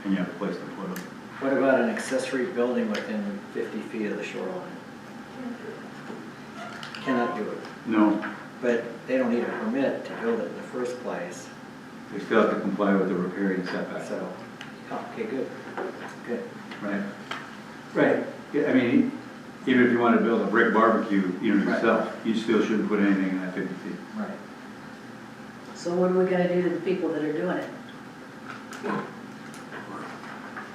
and you have a place to put them. What about an accessory building within 50 feet of the shoreline? Cannot do it, No, but they don't need a permit to build it in the first place, they still have to comply with the riparian setback. so, oh, okay, good, good. Right. Right. Yeah, I mean, even if you want to build a brick barbecue, you know, Right. yourself, you still shouldn't put anything in that 50 feet. Right. So what are we gonna do to the people that are doing it?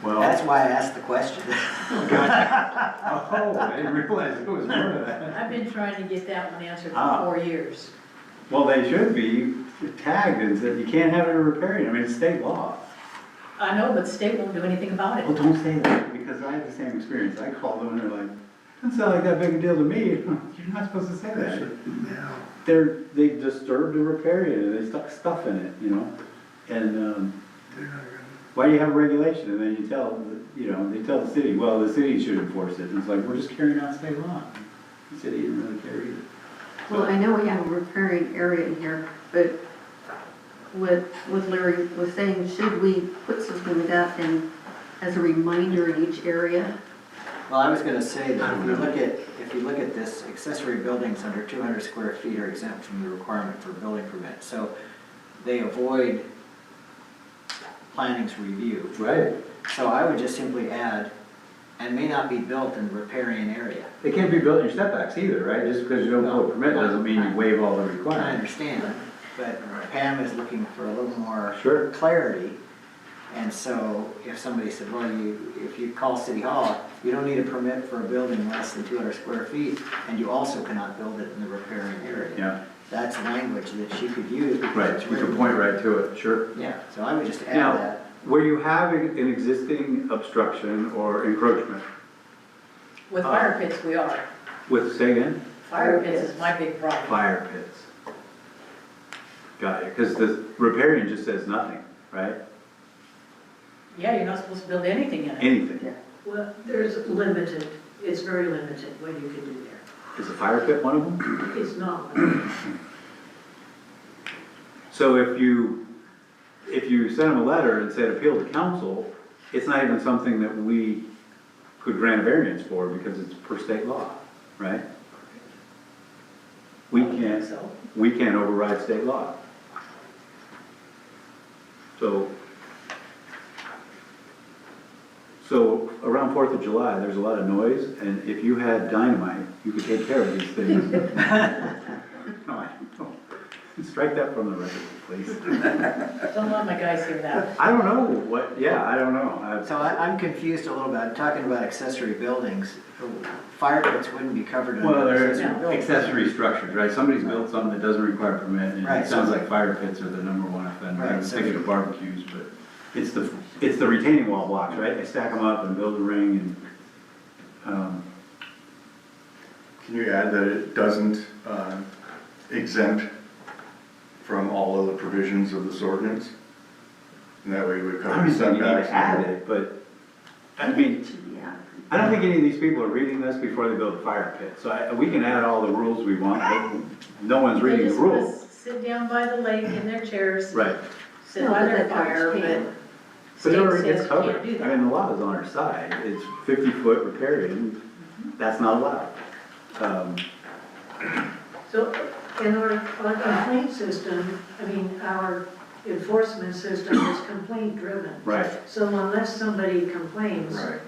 Well, That's why I asked the question. oh, I didn't realize it was more of that. I've been trying to get that one answered Ah. for 4 years. Well, they should be tagged and said, you can't have it in riparian, I mean, it's state law. I know, but the state won't do anything about Well, it. don't say that, because I had the same experience, I called them and they're like, doesn't sound like that big a deal to me, you're not supposed to say that. Yeah. They disturbed the riparian and they stuck stuff in it, you know, and, why do you have a regulation? And then you tell, you know, they tell the city, well, the city should enforce it. And it's like, we're just carrying out state law. The city didn't really care either. Well, I know we have a riparian area in here, but what Larry was saying, should we put something like that in as a reminder in each area? Well, I was gonna say that if you look at this, accessory buildings under 200 square feet are exempt from the requirement for a building permit. So they avoid planning's review. Right. So I would just simply add, and may not be built in the riparian area. They can't be built in your setbacks either, right? Just because you don't pull a permit doesn't mean you waive all the I requirements. understand, but Pam is looking for a little more Sure. clarity. And so if somebody said, well, if you call City Hall, you don't need a permit for a building less than 200 square feet, and you also cannot build it in the riparian area. Yeah, That's language that she could use because right. it's You can written. point right to it, sure. Yeah, so I would just add Now, that. where you have an existing obstruction or encroachment, With fire pits, we are. with, say again? Fire pits is my big problem. Fire pits. Got it, because the riparian just says nothing, right? Yeah, you're not supposed to build anything in it. Anything. Well, there's limited, it's very limited what you can do there. Is a fire pit one of them? It's not, So if you sent them a letter and said appeal to council, it's not even something that we could grant a variance for because it's per state law, right? We can't override state law. So around 4th of July, there's a lot of noise, and if you had dynamite, you could take care of these things. No, I don't know. Strike that from the record, please. Don't let my guys hear that. I don't know what, yeah, I don't know. So I'm confused a little bit, talking about accessory buildings, fire pits wouldn't be covered under Well, they're accessory buildings. accessory structures, right? Somebody's built something that doesn't require a permit, and Right, it sounds so- like fire pits are the number one offender. Right, I'm so- thinking of barbecues, but it's the retaining wall blocks, right? They stack them up and build a ring and, Can you add that it doesn't exempt from all of the provisions of this ordinance? And that way we I don't cover even think you need setbacks. to add it, but, I mean, Yeah. I don't think any of these people are reading this before they build a fire pit. So we can add all the rules we want, but no one's They reading the just wanna rules. sit down by the lake in their chairs. Right. Sit No, by but their that's fire, but understand. But it state already says gets you covered. can't do I that. mean, the law is on our side. It's 50-foot riparian, that's not allowed. so in our complaint system, I mean, our enforcement system is complaint driven. Right. So unless somebody complains, Right.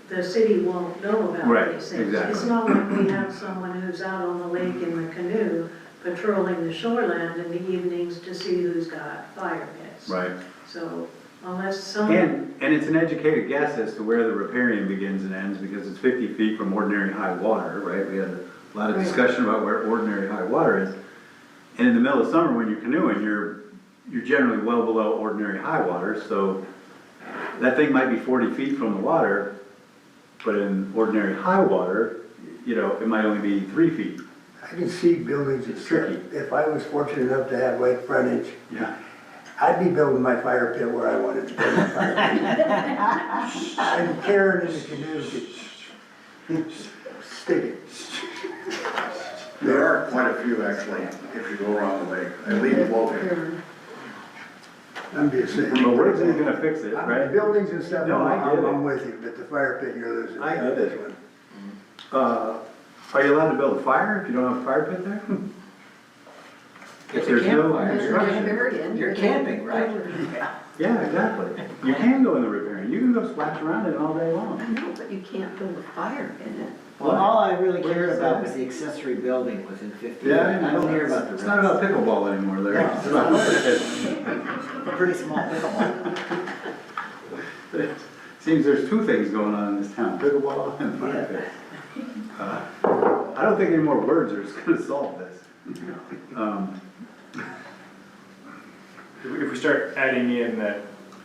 the city won't know about Right, these things. exactly. It's not like we have someone who's out on the lake in the canoe patrolling the shoreland in the evenings to see who's got fire pits. Right. So unless someone, And it's an educated guess as to where the riparian begins and ends, because it's 50 feet from ordinary high water, right? We had a lot of Right. discussion about where ordinary high water is. And in the middle of summer, when you're canoeing, you're generally well below ordinary high water, so that thing might be 40 feet from the water, but in ordinary high water, you know, it might only be 3 feet. I can see buildings, It's tricky. if I was fortunate enough to have lake frontage, Yeah. I'd be building my fire pit where I wanted to build my fire pit. And caring in the community. Stick it. There are quite a few actually, if you go around the lake, at least Walter. I'm just saying. But we're just gonna fix it, right? Buildings and stuff, No, I get it. I'm with you, but the fire pit, you're losing. I get this it. one. Are you allowed to build a fire if you don't have a fire pit there? It's a There's no campfire. construction. You're camping, right? Yeah, exactly. You can go in the riparian, you can go splash around in it all day I long. know, but you can't build a fire in it. Well, all I really cared about was the accessory building within 50 feet. Yeah, I don't care about the It's rest. not about pickleball anymore, Larry. No, It's it's not. about- A pretty small pickleball. Seems there's two things going on in this town, pickleball and fire pit. I don't think any more words are gonna solve this. If we start adding in that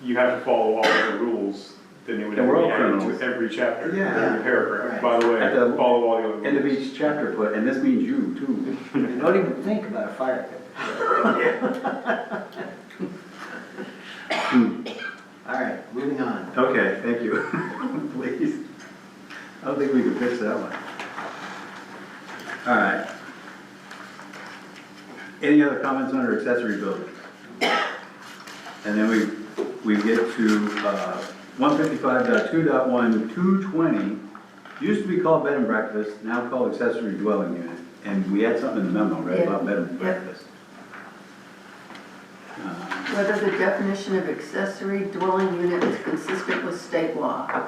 you have to follow all of the rules, then it would And have we're to all be added criminals. to every chapter, Yeah. every paragraph. Right. By the way, At the follow all the other rules. End of each chapter put, and this means you too. Don't even think about a fire pit. All right, moving on. Okay, thank you. Please. I don't think we can fix that one. All right. Any other comments under accessory buildings? And then we get to 155.2.1, 220, used to be called bed and breakfast, now called accessory dwelling unit. And we had something in the memo, right, about bed and Yep. breakfast. Whether the definition of accessory dwelling unit is consistent with state law.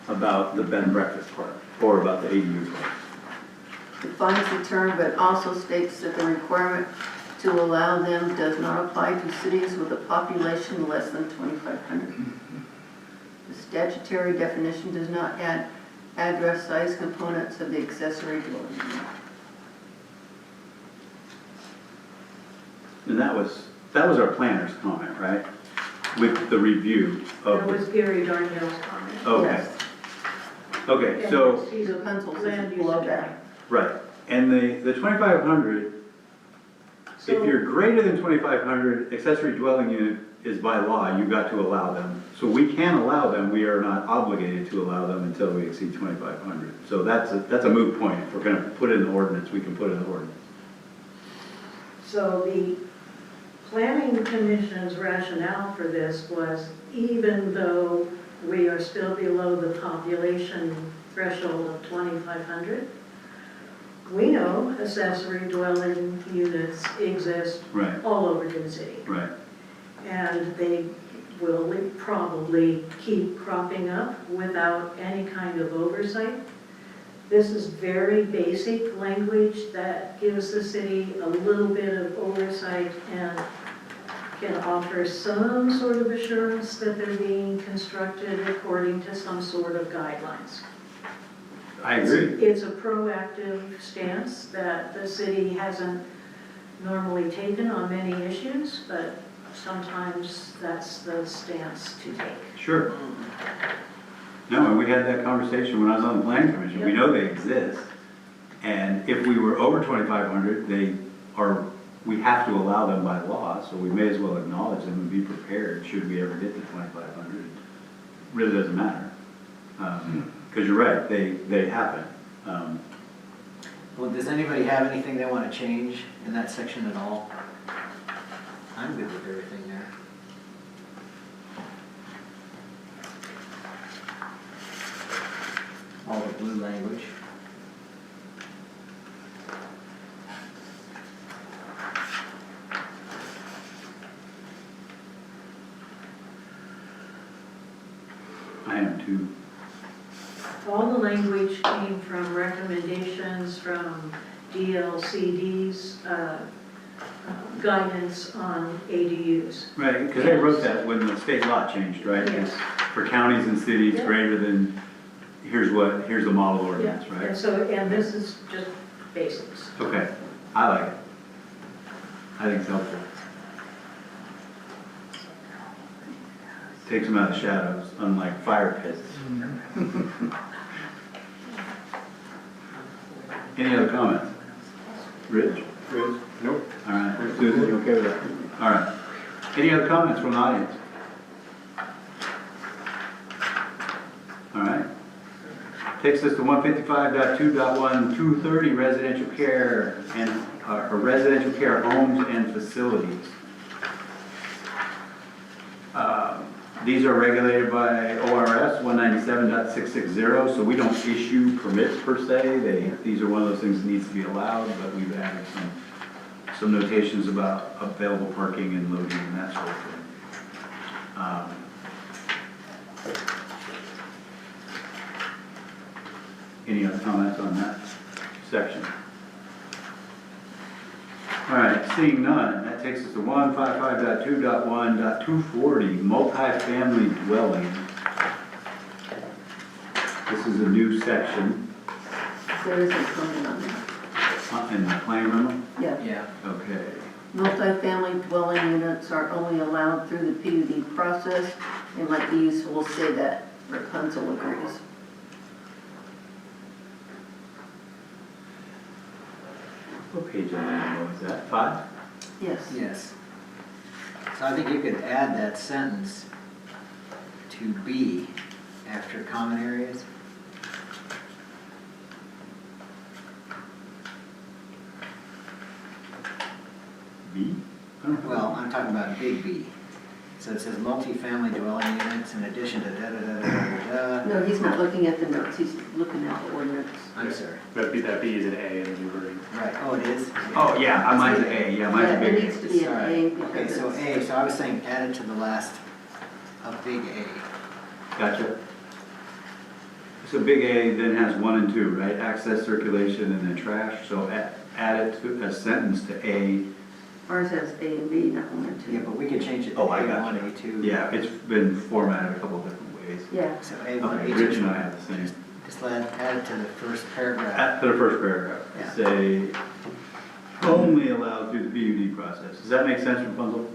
About the bed and breakfast part, or about the ADU part. Defines the term, but also states that the requirement to allow them does not apply to cities with a population less than 2,500. The statutory definition does not add address size components of the accessory dwelling unit. And that was our planner's comment, right? With the review That of, was Gary Darnell's comment. okay, Yes, okay, so, He's a pencils land is use below attorney. that. right. And the 2,500, if So- you're greater than 2,500, accessory dwelling unit is by law, you've got to allow them. So we can allow them, we are not obligated to allow them until we exceed 2,500. So that's a moot point. If we're gonna put it in the ordinance, we can put it in the ordinance. So the planning commission's rationale for this was even though we are still below the population threshold of 2,500, we know accessory dwelling units exist Right, all over the city. right. And they will probably keep cropping up without any kind of oversight. This is very basic language that gives the city a little bit of oversight and can offer some sort of assurance that they're being constructed according to some sort of guidelines. I agree. It's a proactive stance that the city hasn't normally taken on many issues, but sometimes that's the stance to take. Sure. No, and we had that conversation when I was on the planning commission. We Yep. know they exist. And if we were over 2,500, we have to allow them by law, so we may as well acknowledge them and be prepared should we ever get to 2,500. Really doesn't matter. Because you're right, they happen. Well, does anybody have anything they want to change in that section at all? I'm good with everything there. All the blue language. I am too. All the language came from recommendations from DLCD's guidance on ADUs. Right, because they wrote that when the state law changed, right? Yes. For counties and cities Yeah. greater than, here's the model ordinance, Yeah, right? and so, and this is just basics. Okay, I like it. I think it's helpful. Takes them out of the shadows, unlike fire pits. Any other comments? Rich? Nope. All right, Susan, you okay with that? All right. Any other comments from the audience? All right. Takes us to 155.2.1, 230 residential care and, or residential care homes and facilities. These are regulated by ORS 197.660, so we don't issue permits per se. These are one of those things that needs to be allowed, but we've added some notations about available parking and loading and that sort of thing. Any other comments on that section? All right, seeing none, that takes us to 155.2.1.240, multifamily dwelling. This is a new section There is a comment on that. in the plan memo. Yeah. Yeah. Okay. Multifamily dwelling units are only allowed through the PUD process. It might be useful to say that Rapunzel agrees. What page of the memo is that? 5? Yes. Yes. So I think you could add that sentence to B after common areas. B? I don't know. Well, I'm talking about big B. So it says multifamily dwelling units in addition to da-da-da-da-da-da. No, he's not looking at the notes, he's looking at the ordinance. I'm sorry. That B is an A in the new version. Right, oh, it is? Oh, yeah, mine's an A, yeah, mine's a Yeah, big it A. needs to be an A Okay, because so it's, A, so I was saying add it to the last of big A. Gotcha. So big A then has 1 and 2, right? Access, circulation, and then trash. So add it to a sentence to A. ours has A and B, not 1 and 2. Yeah, but we could change it to Oh, I A1, gotcha. A2. Yeah, it's been formatted a couple of different ways. Yeah, So A1, Okay, A2. Rich and I have the same. Just add it to the first paragraph. To the first paragraph, Yeah. say, only allowed through the PUD process. Does that make sense, Rapunzel?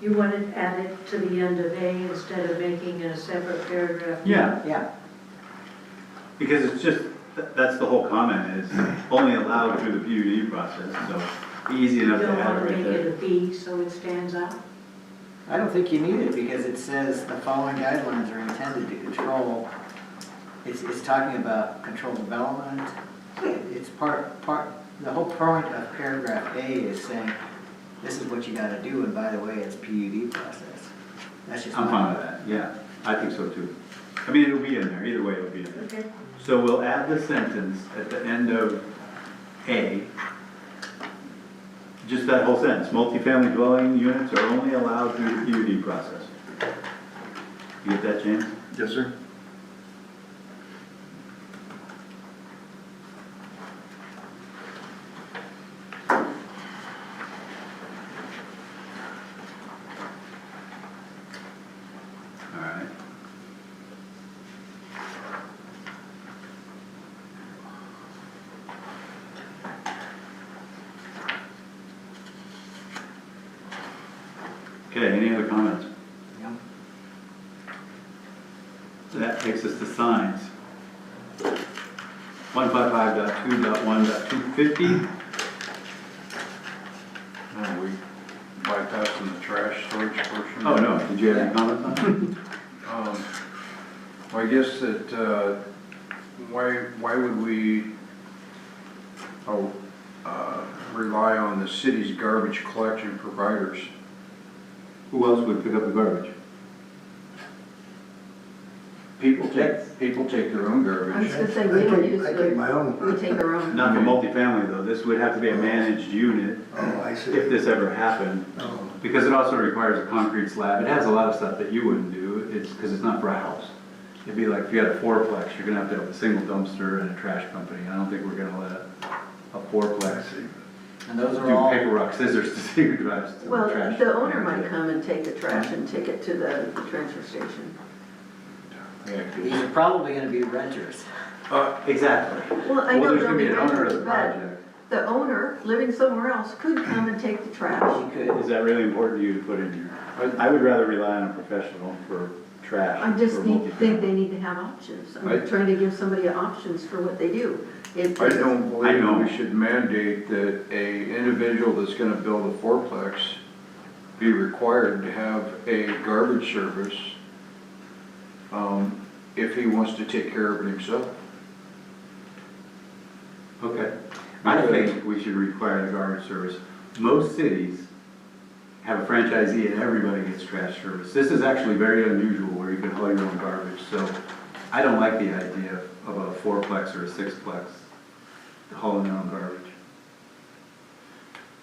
You want to add it to the end of A instead of making it a separate paragraph? Yeah, Yeah, because it's just, that's the whole comment, is only allowed through the PUD process, so easy You enough to don't add want to right make it there. a B so it stands out? I don't think you need it because it says the following guidelines are intended to control, it's talking about control development. It's the whole point of paragraph A is saying, this is what you gotta do, and by the way, it's PUD process. That's just. I'm fine with that, yeah, I think so too. I mean, it'll be in there, either way it'll be in there. Okay. So we'll add the sentence at the end of A, just that whole sentence, multifamily dwelling units are only allowed through the PUD process. You get that, James? Yes, sir. All right. Okay, any other comments? Yeah. So that takes us to signs. 155.2.1.250. Are we bypassing the trash storage portion? Oh, no, did you have any comments on that? Well, I guess that, why would we, rely on the city's garbage collection providers? Who else would pick up the garbage? People take their own I was garbage. gonna say, we would use I take my own. we take our own. Not for multifamily though, this would have to be a managed unit Oh, I see. if this ever happened. Oh, Because it also requires a concrete slab. It has a lot of stuff that you wouldn't do, it's because it's not for a house. It'd be like if you had a fourplex, you're gonna have to have a single dumpster and a trash company. I don't think we're gonna let a fourplex And those do are all, paper, rock, scissors to see who drives to the Well, trash. the owner might come and take the trash and take it to the transfer station. these are probably gonna be renters. Exactly. Well, I know Well, there's there'll gonna be be an owner of the renters, but project. the owner living somewhere else could come and take the trash. You could. Is that really important to you to put in here? I would rather rely on a professional for trash. I just for think multifamily. they need to have options. I'm Right. trying to give somebody options for what they do. If I don't I know. believe we should mandate that a individual that's gonna build a fourplex be required to have a garbage service, if he wants to take care of it himself. Okay. I think we should require the garbage service. Most cities have a franchisee and everybody gets trash service. This is actually very unusual where you can haul your own garbage, so I don't like the idea of a fourplex or a sixplex hauling their own garbage.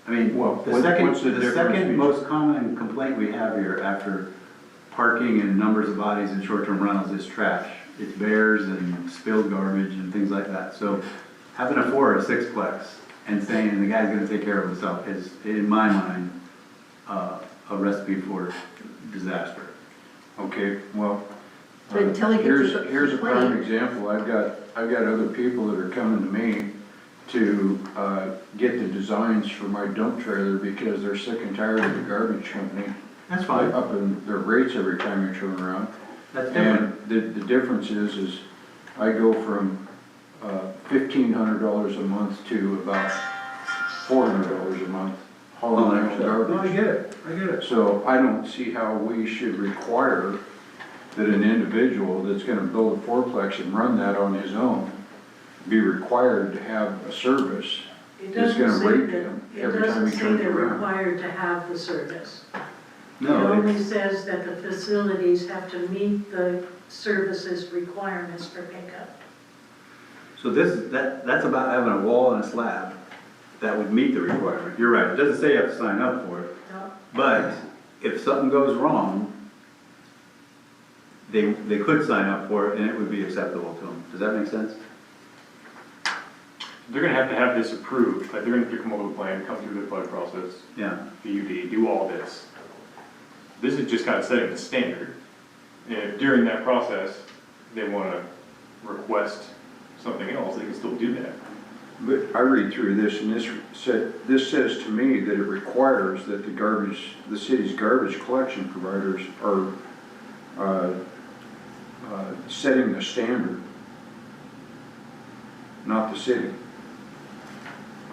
I mean, Well, the what's second the difference most common complaint we have here after parking and numbers of bodies in short-term rentals is trash. It's bears and spilled garbage and things like that. So having a four or a sixplex and saying the guy's gonna take care of himself is, in my mind, a recipe for disaster. Okay, well, But until he gets here's a prime complaint. example. I've got other people that are coming to me to get the designs for my dump trailer because they're sick and tired of the garbage company. That's fine. Up in their rates every time you turn around. That's different. And the difference is I go from $1,500 a month to about $400 a month hauling my own garbage. No, I get it, I get it. So I don't see how we should require that an individual that's gonna build a fourplex and run that on his own be required to have a service It that's doesn't gonna say rate that, him it every time doesn't he say turns they're around. required to have the service. It No, only says that the facilities have to meet the services requirements for pickup. so that's about having a wall and a slab that would meet the requirement. You're right, it doesn't say you have to sign up for it. No? But if something goes wrong, they could sign up for it and it would be acceptable to them. Does that make sense? They're gonna have to have this approved, like they're gonna have to come up with a plan, come through the flood process, Yeah. PUD, do all this. This is just kind of setting the standard. And if during that process, they wanna request something else, they can still do that. But I read through this and this says to me that it requires that the city's garbage collection providers are setting the standard, not the city.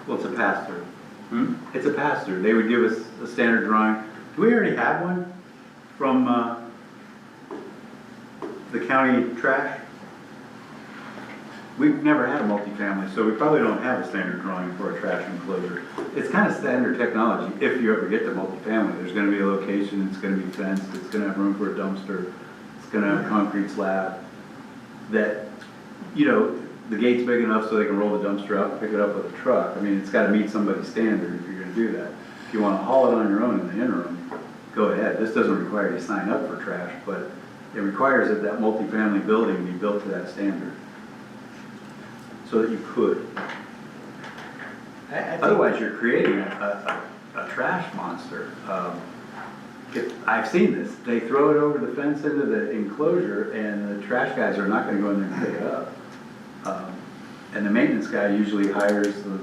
Well, it's a pass-through. Hmm? It's a pass-through. They would give us a standard drawing. Do we already have one from the county trash? We've never had a multifamily, so we probably don't have a standard drawing for a trash enclosure. It's kind of standard technology. If you ever get to multifamily, there's gonna be a location, it's gonna be fenced, it's gonna have room for a dumpster, it's gonna have a concrete slab that, you know, the gate's big enough so they can roll the dumpster out and pick it up with a truck. I mean, it's gotta meet somebody's standard if you're gonna do that. If you wanna haul it on your own in the interim, go ahead. This doesn't require you to sign up for trash, but it requires that that multifamily building be built to that standard. So that you could. I think- Otherwise, you're creating a trash monster. I've seen this. They throw it over the fence into the enclosure and the trash guys are not gonna go in there and pick it up. And the maintenance guy usually hires the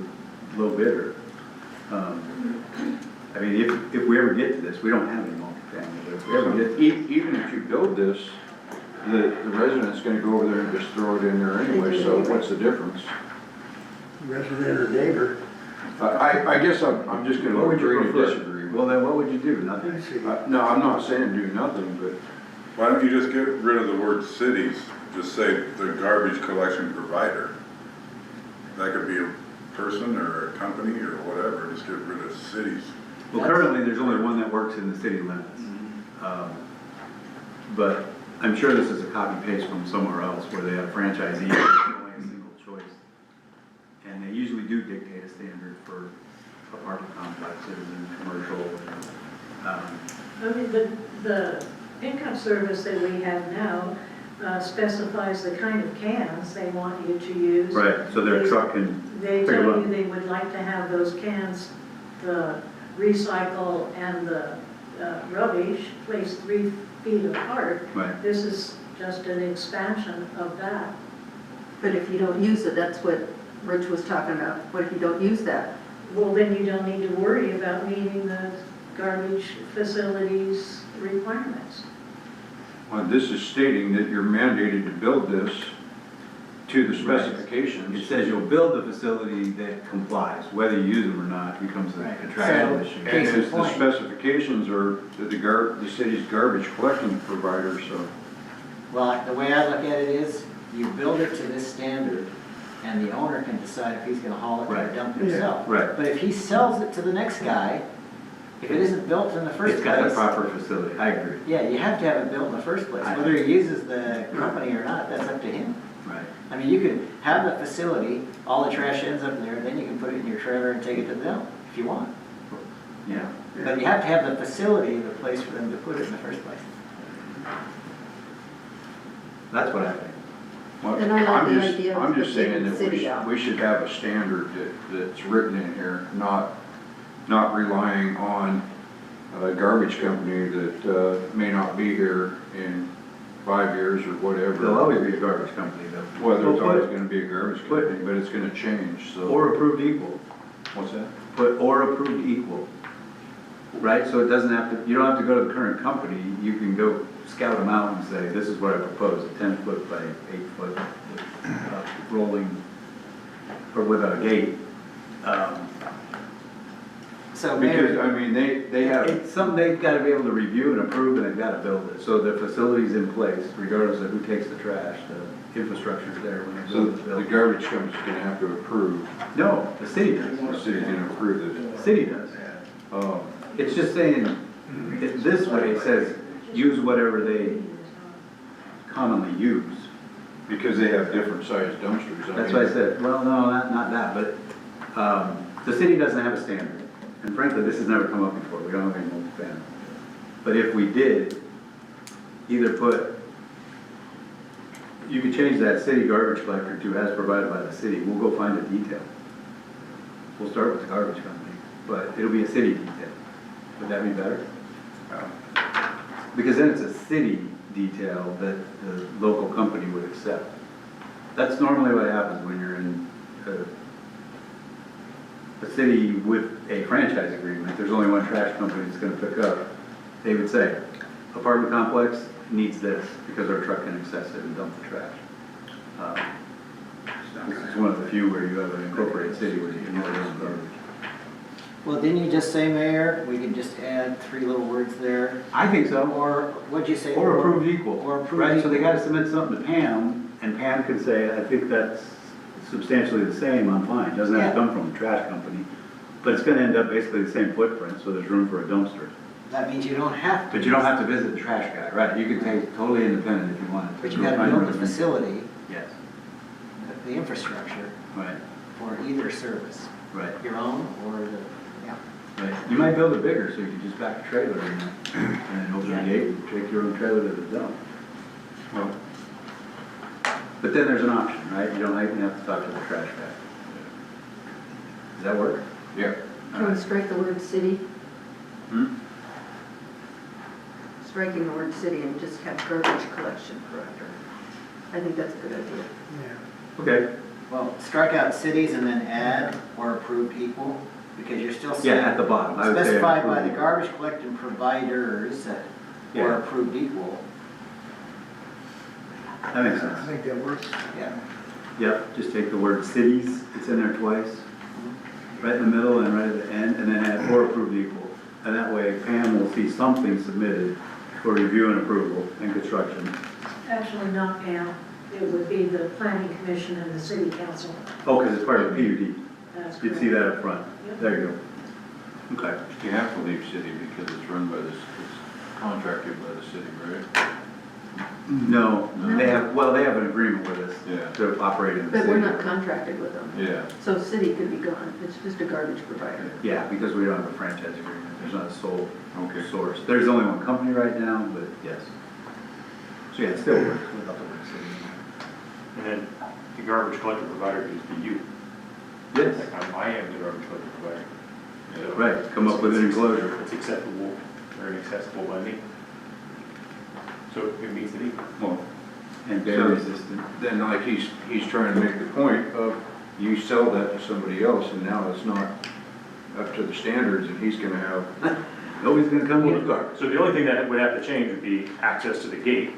low bidder. I mean, if we ever get to this, we don't have any multifamily, but if we ever get, Even if you build this, the resident's gonna go over there and just throw it in there anyway, so what's the difference? Resident or neighbor. I guess I'm just gonna what would you agree to prefer? disagree. Well, then what would you do? Nothing? No, I'm not saying do nothing, but Why don't you just get rid of the word cities, just say the garbage collection provider? That could be a person or a company or whatever, just get rid of cities. Well, currently, there's only one that works in the city limits. But I'm sure this is a copy paste from somewhere else where they have franchisees, only a single choice. And they usually do dictate a standard for apartment complexes and commercial. I mean, the pickup service that we have now specifies the kind of cans they want you to use. Right, so their truck can They pick tell them you up. they would like to have those cans, the recycle and the rubbish placed 3 feet apart. Right. This is just an expansion of that. But if you don't use it, that's what Rich was talking about. What if you don't use that? Well, then you don't need to worry about meeting the garbage facilities requirements. this is stating that you're mandated to build this to the It specifications. says you'll build the facility that complies, whether you use them or not becomes a Right. contractual So- issue. And Case in it's the point. specifications are the city's garbage collecting provider, so. Well, the way I look at it is, you build it to this standard, and the owner can decide if he's gonna haul it or Right. dump it himself. Right. But if he sells it to the next guy, if it isn't built in the first It's got a place, proper facility, I agree. yeah, you have to have it built in the first place. Whether he uses the company or not, that's up to him. Right. I mean, you can have the facility, all the trash ends up there, then you can put it in your trailer and take it to the dump, if you want. Yeah. But you have to have the facility, the place for them to put it in the first place. That's what I think. Well, And I like I'm the just- idea of I'm just taking saying the that city out. we should have a standard that's written in here, not relying on a garbage company that may not be here in 5 years or whatever. There'll always be a garbage company though. Well, there's Well, always put- gonna be a garbage company, but it's gonna change, so. Or approved equal. What's that? Put or approved equal. Right, so it doesn't have to, you don't have to go to the current company, you can go scout them out and say, this is what I propose, a 10-foot by 8-foot rolling, or with a gate. So Because, Mayor, I mean, they have, it's something they've gotta be able to review and approve, and they've gotta build it. So the facility's in place, regardless of who takes the trash, the infrastructure's there when they So build the the building. garbage company's gonna have to approve, No, the city the does. city's gonna approve it. The city does. It's just saying, this way it says, use whatever they commonly use. Because they have different sized dumpsters. That's why I said, well, no, not that, but, the city doesn't have a standard. And frankly, this has never come up before, we don't have any multifamily. But if we did, either put, you could change that city garbage collector to as provided by the city, we'll go find a detail. We'll start with the garbage company, but it'll be a city detail. Would that be better? Because then it's a city detail that the local company would accept. That's normally what happens when you're in a city with a franchise agreement. There's only one trash company that's gonna pick up. They would say, apartment complex needs this because our truck can access it and dump the trash. This is one of the few where you have an incorporated city where you can have your own garbage. well, didn't you just say, Mayor, we can just add 3 little words there? I think so. Or, what'd you say? Or approved equal. Or approved Right, so they equal. gotta submit something to Pam, and Pam can say, I think that's substantially the same, I'm fine. Doesn't have to Yeah. come from a trash company, but it's gonna end up basically the same footprint, so there's room for a dumpster. That means you don't have to. But you don't have to visit the trash guy, right? You can take totally independent if you wanted to. But you gotta build the facility, Yes, the infrastructure right, for either service, right, your own or the, yeah. right. You might build it bigger, so you can just back a trailer in there, and then open the gate and take your own trailer to the dump. Well, But then there's an option, right? You don't even have to talk to the trash guy. Does that work? yeah. Can we strike the word city? Hmm? Striking the word city and just have garbage collection collector. I think that's a good idea. Okay, Well, strike out cities and then add or approved equal, because you're still yeah, saying. at the bottom, I would say. Specified by the approved. garbage collecting providers or Yeah. approved equal, That makes sense. I think that works. yeah. Yep, just take the word cities, it's in there twice, right in the middle and right at the end, and then add or approved equal. And that way Pam will see something submitted for review and approval and construction. Actually, not Pam, it would be the planning commission and the city council. Oh, because it's part of the PUD. That's You'd see correct. that up front. There you go. Okay. You have to leave city because it's run by it's contracted by the city, right? No, they have, well, they have an agreement with us Yeah. to operate in the But city. we're not contracted with them. Yeah. So city could be gone. It's just a garbage provider. Yeah, because we don't have a franchise agreement. There's not a sole Okay. source. There's only one company right now, but yes. So yeah, it still works without the word city. And then the garbage collector provider could be you. Yes, Like I am the garbage collector provider. So right, come up with an enclosure. It's acceptable or inaccessible by me. So it meets the need. Well, And bear So- resistant. then like he's trying to make the point of you sell that to somebody else and now it's not up to the standards and he's gonna have Nobody's gonna come with a Well, garbage. So the only thing that would have to change would be access to the gate.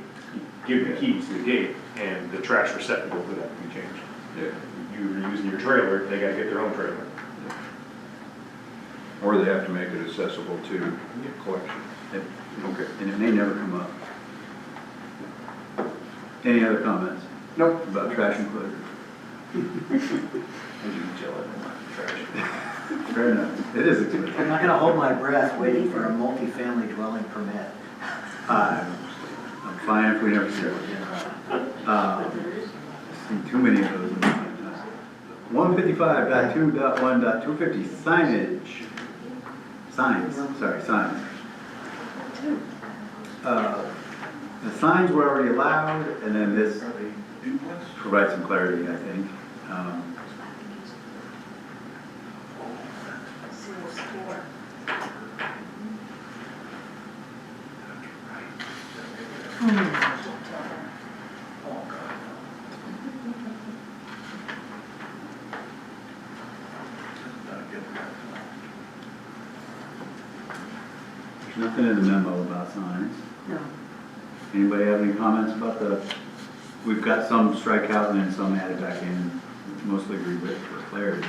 You give the keys to the gate, and the trash receptacle for that can be changed. Yeah. You're using your trailer, they gotta get their own trailer. Or they have to make it accessible to collection. Okay, and it may never come up. Any other comments? Nope. About trash enclosures? As you can tell, I don't like trash. Fair enough, it is expensive. I'm not gonna hold my breath waiting for a multifamily dwelling permit. I'm fine if we never see it. See too many of those. 155.2.1.250 signage. Signs. The signs were already allowed, and then this provides some clarity, I think. There's nothing in the memo about signs. No. Anybody have any comments about we've got some strikeout and then some added back in, mostly rewritten for clarity.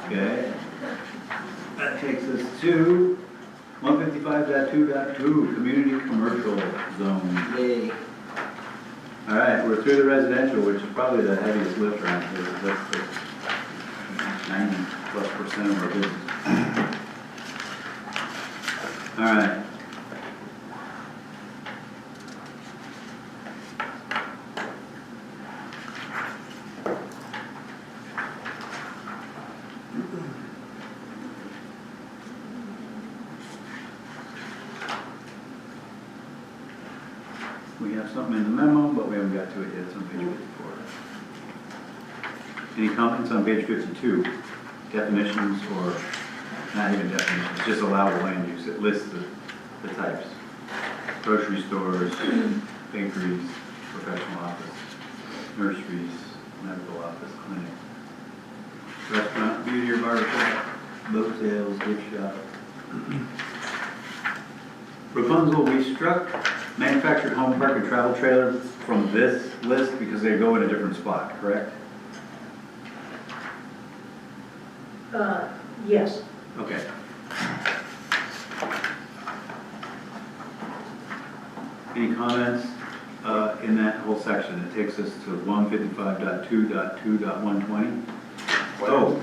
Okay. That takes us to 155.2.2, community commercial zone. Yay. All right, we're through the residential, which is probably the heaviest lift around here. That's the 90+% of our business. All right. We have something in the memo, but we haven't got to it yet. It's on page 54. Any comments on page 52? Definitions or, not even definitions, just allowable land use. It lists the types. Grocery stores, bakeries, professional office, nurseries, medical office, clinic, restaurant, beauty or barber shop, boat sales, gift shop. Rapunzel, we struck manufactured home park and travel trailer from this list because they go in a different spot, correct? Yes. Okay. Any comments in that whole section? It takes us to 155.2.2.120. Oh,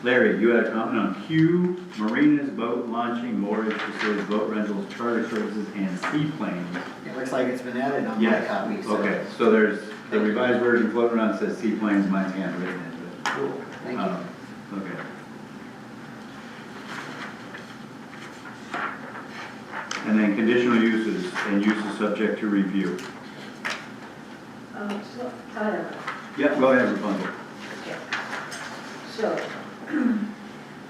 Larry, you had a comment on Q, marinas, boat launching, moorage facilities, boat rentals, charter services, and seaplanes. It looks like it's been added on my Yes, copy, so. okay, so there's the revised version floating around that says seaplanes, mine's handwritten into it. Cool, thank you. Okay. And then conditional uses and uses subject to review. So, I don't know. Yep, go ahead, Rapunzel. Okay. So,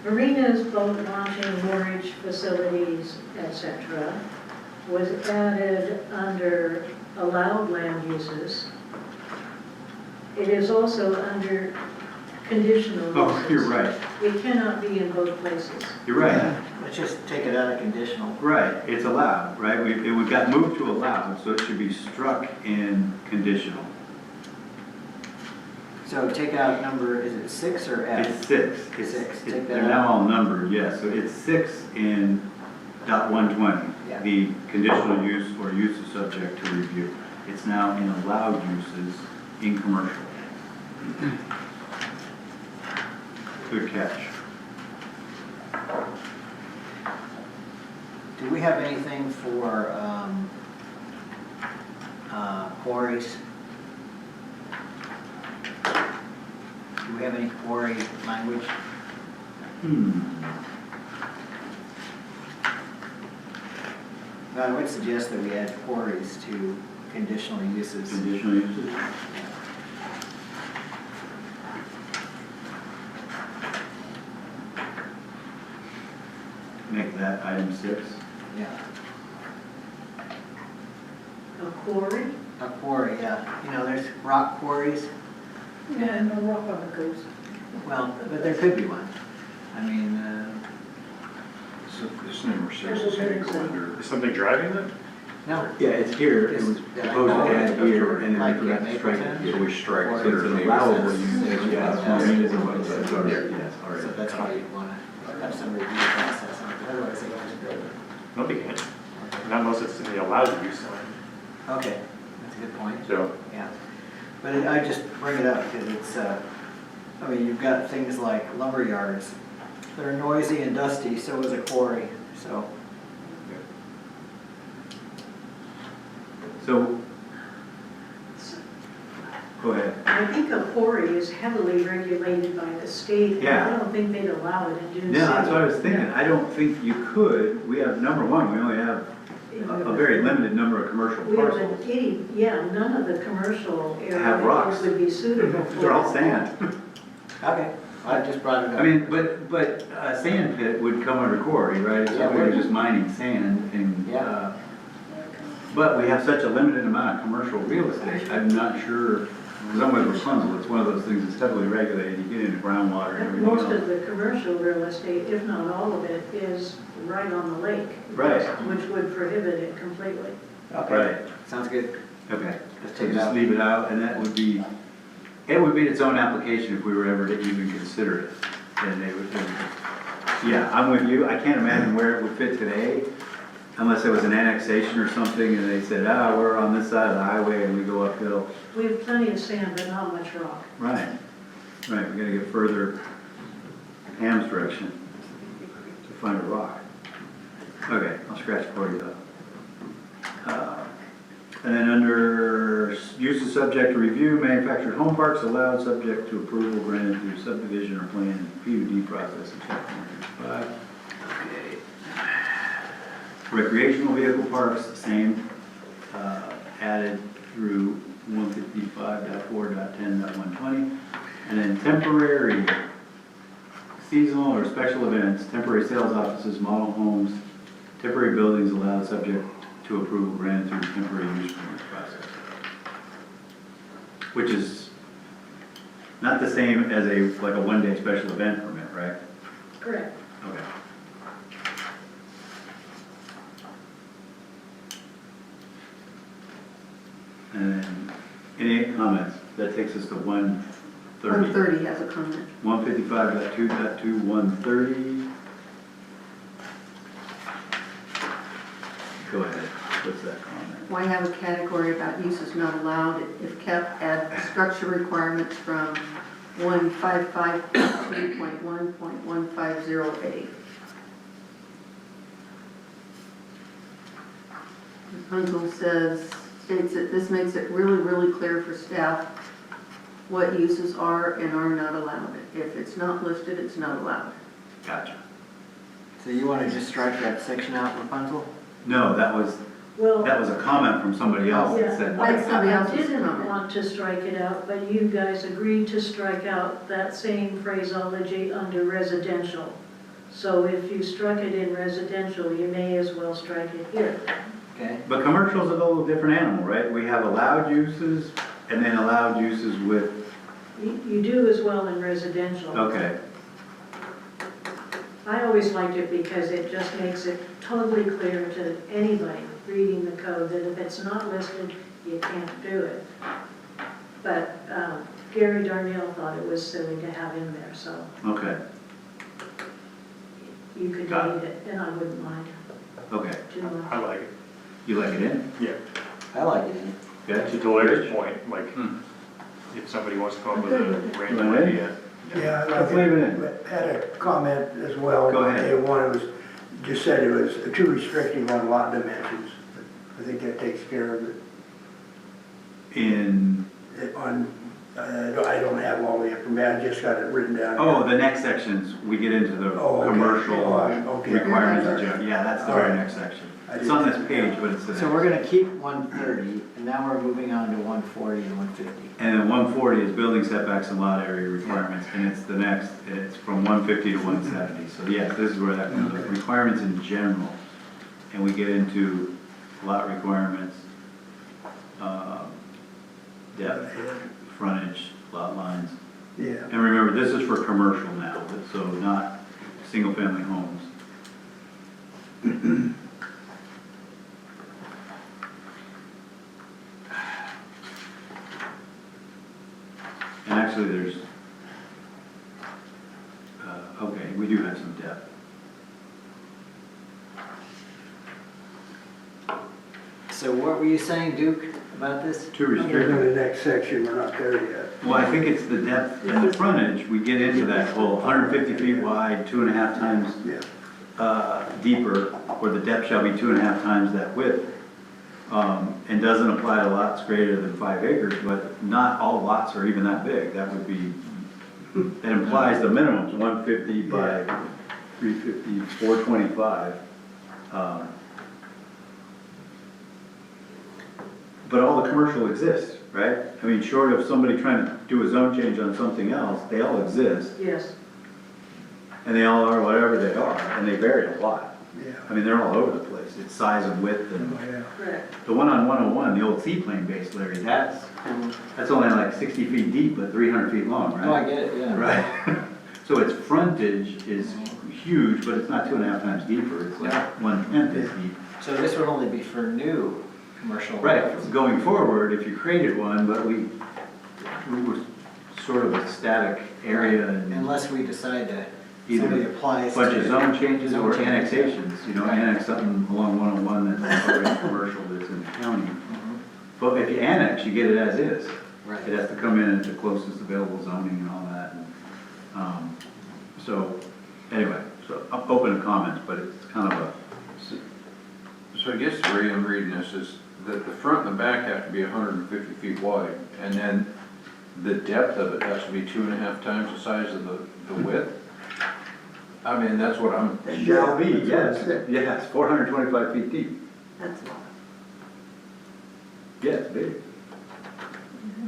marinas, boat launching, moorage facilities, etc., was added under allowed land uses. It is also under conditional uses. Oh, you're right, It cannot be in both places. you're right. Let's just take it out of conditional. Right, it's allowed, right? We got moved to allowed, so it should be struck in conditional. So take out number, is it 6 or F? It's 6. Six, take that They're out. now all numbered, yes, so it's 6 in .120. Yeah. The conditional use or use is subject to review. It's now in allowed uses in commercial. Good catch. Do we have anything for quarries? Do we have any quarry language? I would suggest that we add quarries to conditional uses. Conditional uses. Make that item 6. Yeah. A quarry? A quarry, yeah. You know, there's rock quarries Yeah, no rock on the coast. Well, but there could be one. I mean, This number says it's gonna go under. Is something driving it? no. Yeah, it's here, it was proposed to add here, and then Like, we forgot to strike Mapleton? it. So we strike Or So it's an allowable use, yeah, it's not municipal, but it's already, yes, So already. that's why you wanna have some review process on it, otherwise they can just build it. No, they can't. Not unless it's in the allowed use zone. Okay, that's a good point. So, Yeah, but I just bring it up because it's, I mean, you've got things like lumber yards. They're noisy and dusty, so is a quarry, so. So, go ahead. I think a quarry is heavily regulated by the state. and Yeah. I don't think they'd allow it in Dune City. Yeah, that's what I was thinking, I don't think you could, we have, number one, we only have a very limited number of commercial We have parcels. none of the commercial Have rocks. areas would be suitable for. They're all sand. Okay, I just brought it up. I mean, but a sand pit would come under quarry, right? If Yeah, we were would. just mining sand and, Yeah. but we have such a limited amount of commercial real estate, I'm not sure, some way Rapunzel, it's one of those things that's heavily regulated, you get into groundwater and everything Most else. of the commercial real estate, if not all of it, is right on the lake. Right. Which would prohibit it completely. Okay, Right. sounds good. Okay, Just so take it just out. leave it out, and that would be, it would be its own application if we were ever to even consider it. And they would, yeah, I'm with you, I can't imagine where it would fit today, unless it was an annexation or something, and they said, we're on this side of the highway and we go uphill. We have plenty of sand, but not much rock. Right, right, we gotta get further Ham's direction to find a rock. Okay, I'll scratch 40 though. And then under uses subject to review, manufactured home parks allowed subject to approval granted through subdivision or plan and PUD process in chapter 155. Okay. Recreational vehicle parks, same, added through 155.4.10.120. And then temporary, seasonal or special events, temporary sales offices, model homes, temporary buildings allowed subject to approval granted through the temporary use permit process. Which is not the same as like a one-day special event permit, right? Correct. Okay. And then, any comments? That takes us to 130. 130 has a comment. 155.2.2, 130. Go ahead, what's that comment? Why have a category about uses not allowed if kept add structure requirements from 155.3.1.150A? Rapunzel states that this makes it really, really clear for staff what uses are and are not allowed. If it's not listed, it's not allowed. Gotcha. So you wanna just strike that section out, Rapunzel? No, that was Well, a comment from somebody else that yeah, said. Like somebody I else's didn't comment. want to strike it out, but you guys agreed to strike out that same phraseology under residential. So if you struck it in residential, you may as well strike it here. Okay, But commercial's a little different animal, right? We have allowed uses and then allowed uses with, You do as well in residential. okay, I always liked it because it just makes it totally clear to anybody reading the code that if it's not listed, you can't do it. But Gary Darnell thought it was silly to have in there, so okay, you could Got it. delete it, and I wouldn't mind okay. too much. I like it. You like it in? Yeah. I like it. Okay. To Larry's point, like, Hmm. if somebody wants to come up with a random Go ahead. idea. Yeah, Let's leave it in. I had a comment as well. Go ahead. One was, just said it was too restrictive on lot dimensions. I think that takes care of it. In, I don't have all the information, I just got it written down. oh, the next sections, we get into the Oh, okay. commercial Okay. requirements of general. Yeah, that's the very next section. It's on this page, but it's the So next. we're gonna keep 130, and now we're moving on to 140 and 150. And then 140 is building setbacks and lot area requirements, and it's the next, it's from 150 to 170. So yes, this is where that comes up, requirements in general. And we get into lot requirements, depth, frontage, lot lines. Yeah. And remember, this is for commercial now, so not single-family homes. And actually, there's, okay, we do have some depth. So what were you saying, Duke, about this? Too We're in restrictive. the next section, we're not there yet. Well, I think it's the depth and the frontage, we get into that whole 150 feet wide, 2.5 times Yeah. deeper, or the depth shall be 2.5 times that width. And doesn't apply to lots greater than 5 acres, but not all lots are even that big. That would be, it implies the minimum's 150 by 350, 425. But all the commercial exists, right? I mean, short of somebody trying to do a zone change on something else, they all exist, Yes. and they all are whatever they are, and they vary a lot. Yeah. I mean, they're all over the place. It's size and width and. Oh, yeah. Correct. The one on 101, the old seaplane base, Larry, that's only like 60 feet deep, but 300 feet long, right? Oh, I get it, yeah. Right? So its frontage is huge, but it's not 2.5 times deeper, it's like 1/10 as deep. So this would only be for new commercial. Right, going forward, if you created one, but we were sort of a static area and Unless we decide to, Either somebody applies to. bunch of zone changes Zone or changes. annexations, you know, annex something along 101 that's already commercial that's in the county. Mhm. But if you annex, you get it as is. Right. It has to come in at the closest available zoning and all that. And, so, anyway, so I'm open to comments, but it's kind of a, So I guess the way I'm reading this is that the front and the back have to be 150 feet wide, and then the depth of it has to be 2.5 times the size of the width? I mean, that's what I'm, shall be, That's what yes, it said. yes, 425 feet deep. That's a lot. Yeah, it's big.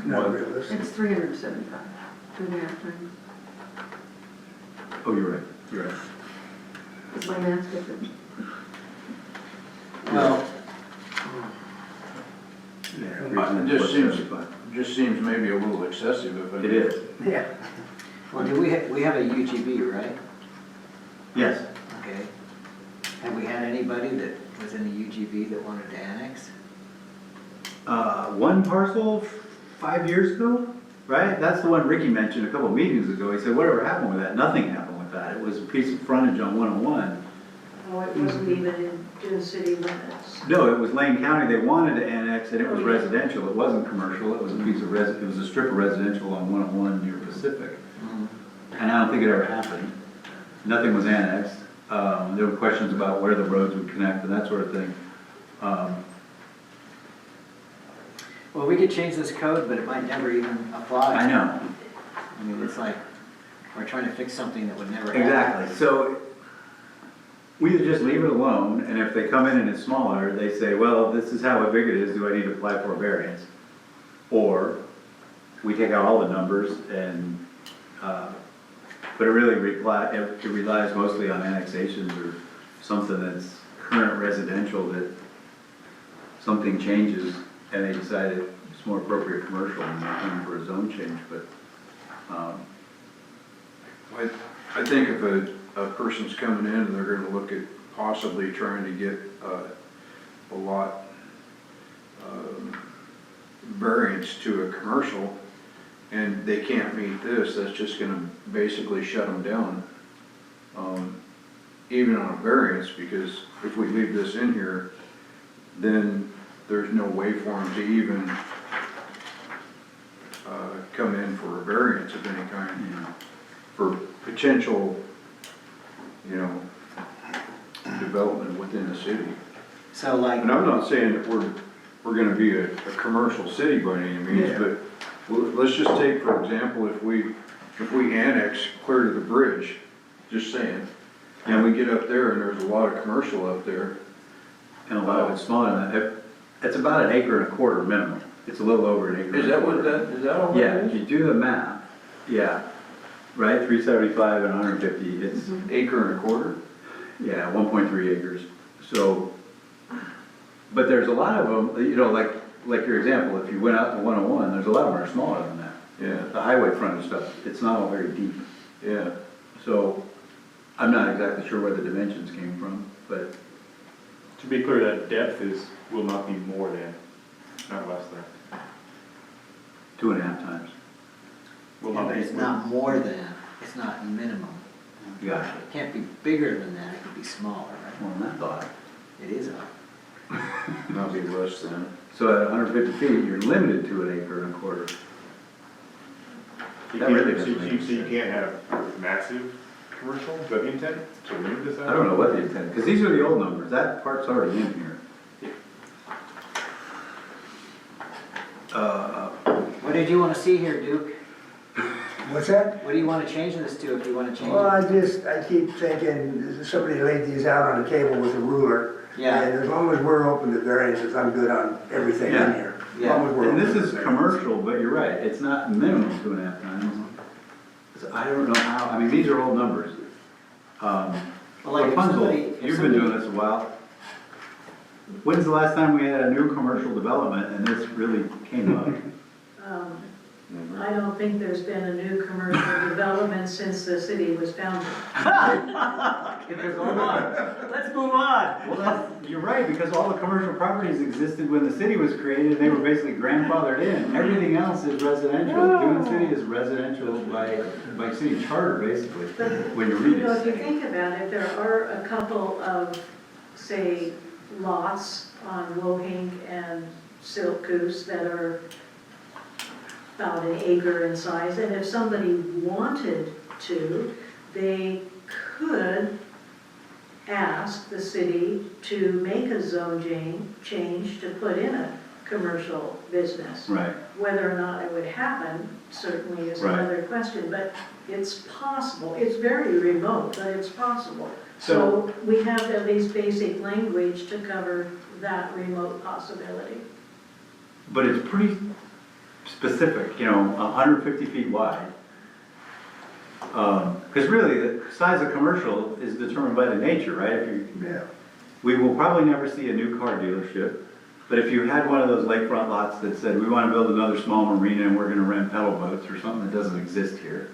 Not realistic. It's 375, 2.5 times. Oh, you're right, you're right. Is my math different? Well, Yeah, It just seems- 475. just seems maybe a little excessive if I. It is, Yeah. well, do we have a UGB, right? yes. Okay. Have we had anybody that was in the UGB that wanted to annex? One parcel 5 years ago, right? That's the one Ricky mentioned a couple of meetings ago. He said, whatever happened with that? Nothing happened with that. It was a piece of frontage on 101. Oh, it wasn't even in city limits. No, it was Lane County. They wanted to annex and it was Oh, yeah. residential. It wasn't commercial. It was a piece of it was a strip of residential on 101 near Pacific. And I don't think it ever happened. Nothing was annexed. There were questions about where the roads would connect and that sort of thing. Well, we could change this code, but it might never even apply. I know. I mean, it's like, we're trying to fix something that would never happen. Exactly, so we either just leave it alone, and if they come in and it's smaller, they say, well, this is how big it is, do I need to apply for a variance? Or we take out all the numbers and, but it really it relies mostly on annexations or something that's current residential that something changes and they decide it's more appropriate commercial and they're coming for a zone change, but, I think if a person's coming in and they're gonna look at possibly trying to get a lot variance to a commercial, and they can't meet this, that's just gonna basically shut them down, even on a variance, because if we leave this in here, then there's no way for them to even come in for a variance of any kind, you know. for potential, development within the city. So like, And I'm not saying that we're gonna be a commercial city by any means, Yeah. but let's just take, for example, if we annex clear to the bridge, just saying, and we get up there and there's a lot of commercial up there, And a lot of it's smaller than that. It's about 1.25 acres minimum. It's a little over 1 acre. is that what that, is that all Yeah, that if is? you do the math, yeah, right, 375 and 150, it's, Acre and a quarter? yeah, 1.3 acres. So, but there's a lot of them, you know, like your example, if you went out to 101, there's a lot of them are smaller than that. Yeah, the highway front and stuff, it's not all very deep. yeah. So I'm not exactly sure where the dimensions came from, but To be clear, that depth will not be more than, not less than. 2.5 times. Will Yeah, not but be. it's not more than, it's not minimum. Gotcha. It can't be bigger than that, it could be smaller, right? More than that thought. It is Not be less than. So at 150 feet, you're limited to 1.25 acres. You That can't, really so doesn't make you sense. can't have massive commercial, is that the intent? To limit this out? I don't know what the intent, because these are the old numbers, that part's already in here. What did you want to see here, Duke? What's that? What do you want to change this to if you want to change Well, it? I keep thinking, somebody laid these out on the table with a ruler. Yeah. And as long as we're open to variances, I'm good on everything in Yeah. here. As long as we're And this open to is variances. commercial, but you're right, it's not minimum 2.5 times. So I don't know how, I mean, these are old numbers. Well, like if Rapunzel, somebody- if you've been somebody- doing this a while. When's the last time we had a new commercial development and this really came up? I don't think there's been a new commercial development since the city was founded. Let's move on. Let's move on. Well, you're right, because all the commercial properties existed when the city was created, and they were basically grandfathered in. Everything else is residential. Dune City is residential by city charter, basically, when you read You know, if you it. think about it, there are a couple of, say, lots on Wohink and Silk Goose that are about 1 acre in size, and if somebody wanted to, they could ask the city to make a zone change to put in a commercial business. Right, Whether or not it would happen certainly is Right. another question, but it's possible. It's very remote, but it's possible. So- So we have at least basic language to cover that remote possibility. but it's pretty specific, 150 feet wide. Because really, the size of commercial is determined by the nature, right? Yeah. We will probably never see a new car dealership, but if you had one of those lakefront lots that said, we want to build another small marina and we're going to rent pedal boats or something that doesn't exist here,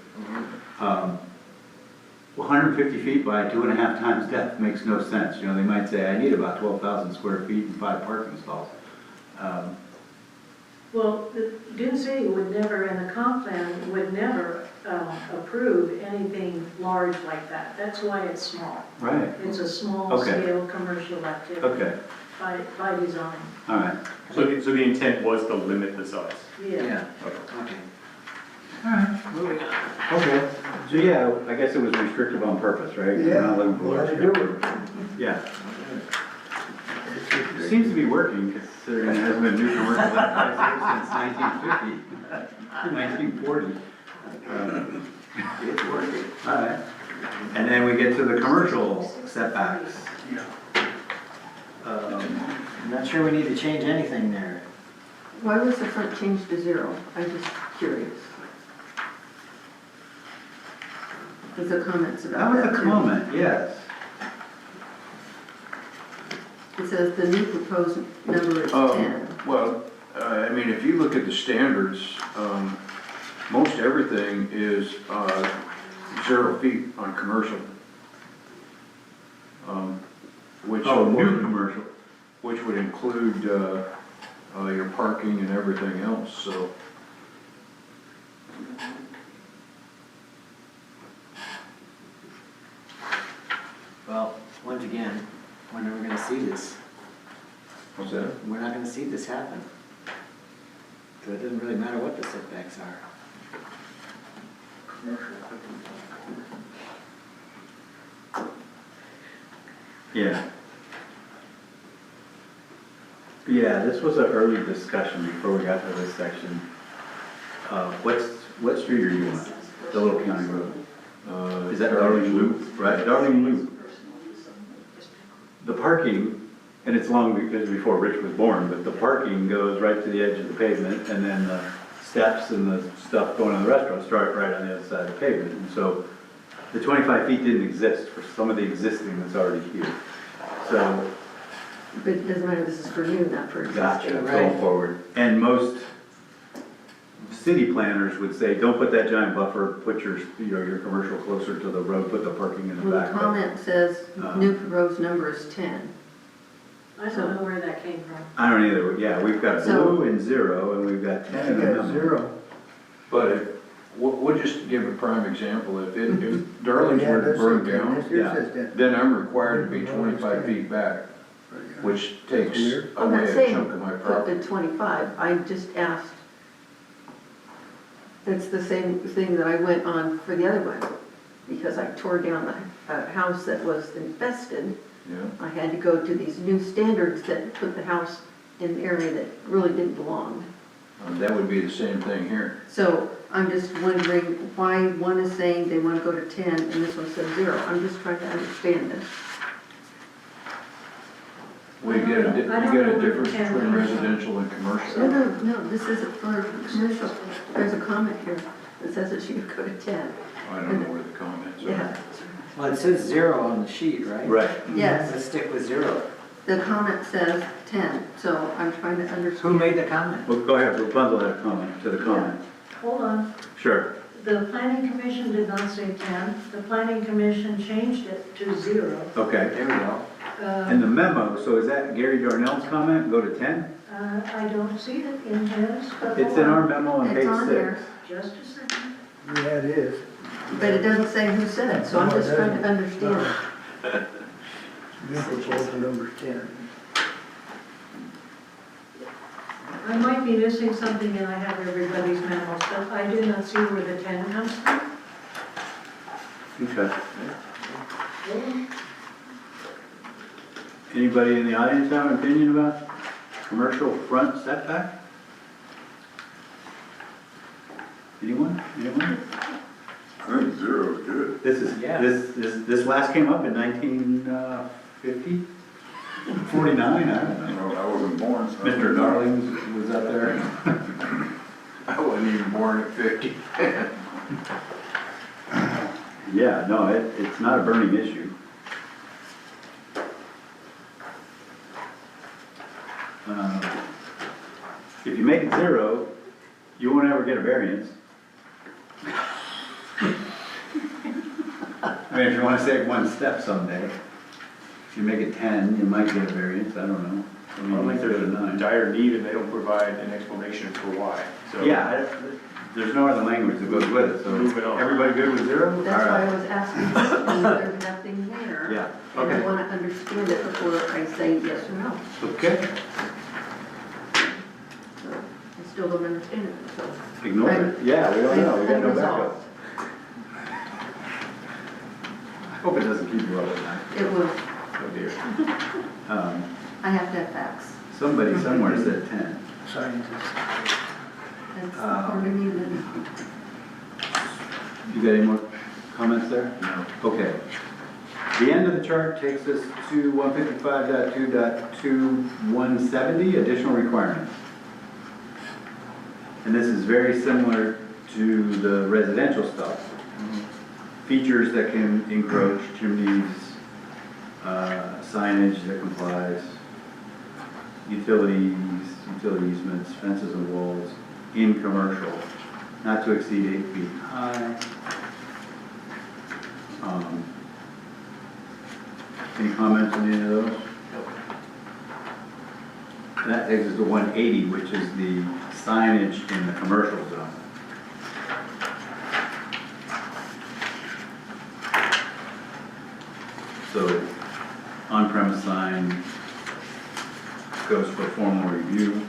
150 feet by 2.5 times depth makes no sense. They might say, I need about 12,000 square feet and 5 parking stalls. Well, Dune City would never, and the comp plan would never approve anything large like that. That's why it's small. Right, It's a small Okay. scale commercial activity okay, by design. all right. So the intent was to limit the size. Yeah. Okay. All right. Moving on. Okay, so yeah, I guess it was restrictive on purpose, right? We're Yeah, not looking for we had large to do scale. Yeah. It seems to be working, considering there hasn't been new commercial enterprise since 1940. It's working. All right. And then we get to the commercial setbacks. I'm not sure we need to change anything there. Why was the front changed to 0? I'm just curious. There's a comments That about was that a too. comment, yes. It says the new proposed number is Oh, 10. well, if you look at the standards, most everything is 0 feet on commercial. Which Oh, new would, commercial. which would include your parking and everything else, so. Well, once again, when are we gonna see this? What's that? We're not gonna see this happen. So it doesn't really matter what the setbacks are. Yeah. Yeah, this was an early discussion before we got to this section. What street are you on? The Little County Road? Is that Darling Loop? Right, Darling Loop. The parking, and it's long because before Rich was born, but the parking goes right to the edge of the pavement, and then the steps and the stuff going to the restaurant start right on the other side of the pavement. And so the 25 feet didn't exist for some of the existing that's already here. So, But it doesn't matter, this is for new, not for existing. gotcha, Right. going forward. And most city planners would say, don't put that giant buffer, put your, your commercial closer to the road, put the parking in the Well, back. the comment says new proposed number is 10. I don't know where that came from. I don't either, yeah, we've got So- blue and 0, and we've got 10 in the You got number. 0. But if, we'll just give a prime example, if Darling's Yeah, were to that's burn it. down, This here says 10. then I'm required to be 25 feet back, which takes I'm not away a saying chunk of my put property. the 25, I just asked. It's the same thing that I went on for the other one, because I tore down the house that was infested. Yeah, I had to go to these new standards that put the house in an area that really didn't belong. that would be the same thing here. So I'm just wondering why one is saying they want to go to 10 and this one says 0. I'm just trying to understand this. We get a, you I don't get know a where difference the 10 between comes from. residential and No, commercial. no, this isn't for commercial. There's a comment here that says it should go to 10. I don't know where the comments are. Yeah, Well, it says 0 on the sheet, right? Right. yes, Let's stick with 0. the comment says 10, so I'm trying to understand. Who made the comment? Well, go ahead, Rapunzel had a comment to the comment. Hold on. Sure. The planning commission did not say 10. The planning commission changed it to 0. Okay. There we go. And the memo, so is that Gary Darnell's comment, go to 10? I don't see it in his, but It's hold in our on. memo on It's page on 6. there. Just a second. Yeah, it is. But it doesn't say who said it, so I'm No, it just trying to doesn't. understand. New proposal number 10. I might be missing something and I have everybody's memos, but I do not see where the 10 comes from. Okay. Anybody in the audience have an opinion about commercial front setback? Anyone? Anyone? I think 0 is good. This is, Yeah. this last came up in 1950, 49, I don't know. Well, I wasn't born, so. Mr. Darling was up there. I wasn't even born at 50. Yeah, no, it's not a burning issue. If you make it 0, you won't ever get a variance. I mean, if you want to save one step someday, if you make it 10, you might get a variance, I don't know. I I mean, don't you think could there's go to a 9. dire need and they don't provide an explanation for why, so. Yeah, there's no other language that goes with it, so Moving on. everybody good with 0? That's why I All right. was asking, and there's nothing there. Yeah, And I okay. want to understand it before I say yes or no. Okay, So I still don't understand it, so. ignore it. Yeah, we don't know, we got no backup. Unresolved. I hope it doesn't keep you up at night. It will, Oh dear. I have to have facts. Somebody somewhere said 10. Scientists. That's part of me then. You got any more comments there? No. Okay. The end of the chart takes us to 155.2.2170, additional requirements. And this is very similar to the residential stuff. Features that can encroach, chimneys, signage that complies, utilities, utility easements, fences and walls in commercial, not to exceed 8 feet high. Any comments on any of those? And that takes us to 180, which is the signage in the commercial zone. So on-premise sign goes for formal review.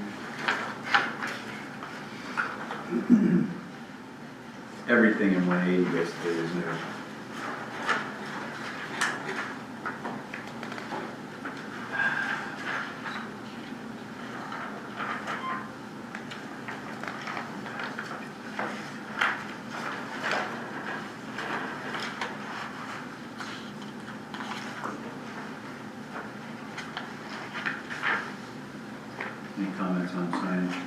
Everything in 180 basically is new. Any comments on signage?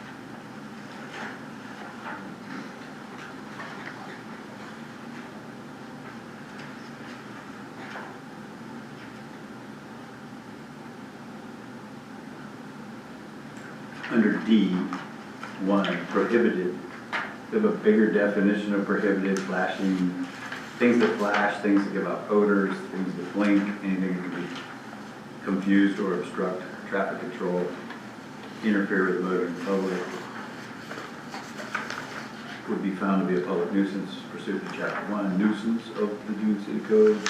Under D, 1, prohibited They have a bigger definition of prohibited flashing, things that flash, things that give out odors, things that blink, anything that can be confused or obstruct traffic control, interfere with motoring public, would be found to be a public nuisance pursuant to Chapter 1, nuisance of the Dune City Code.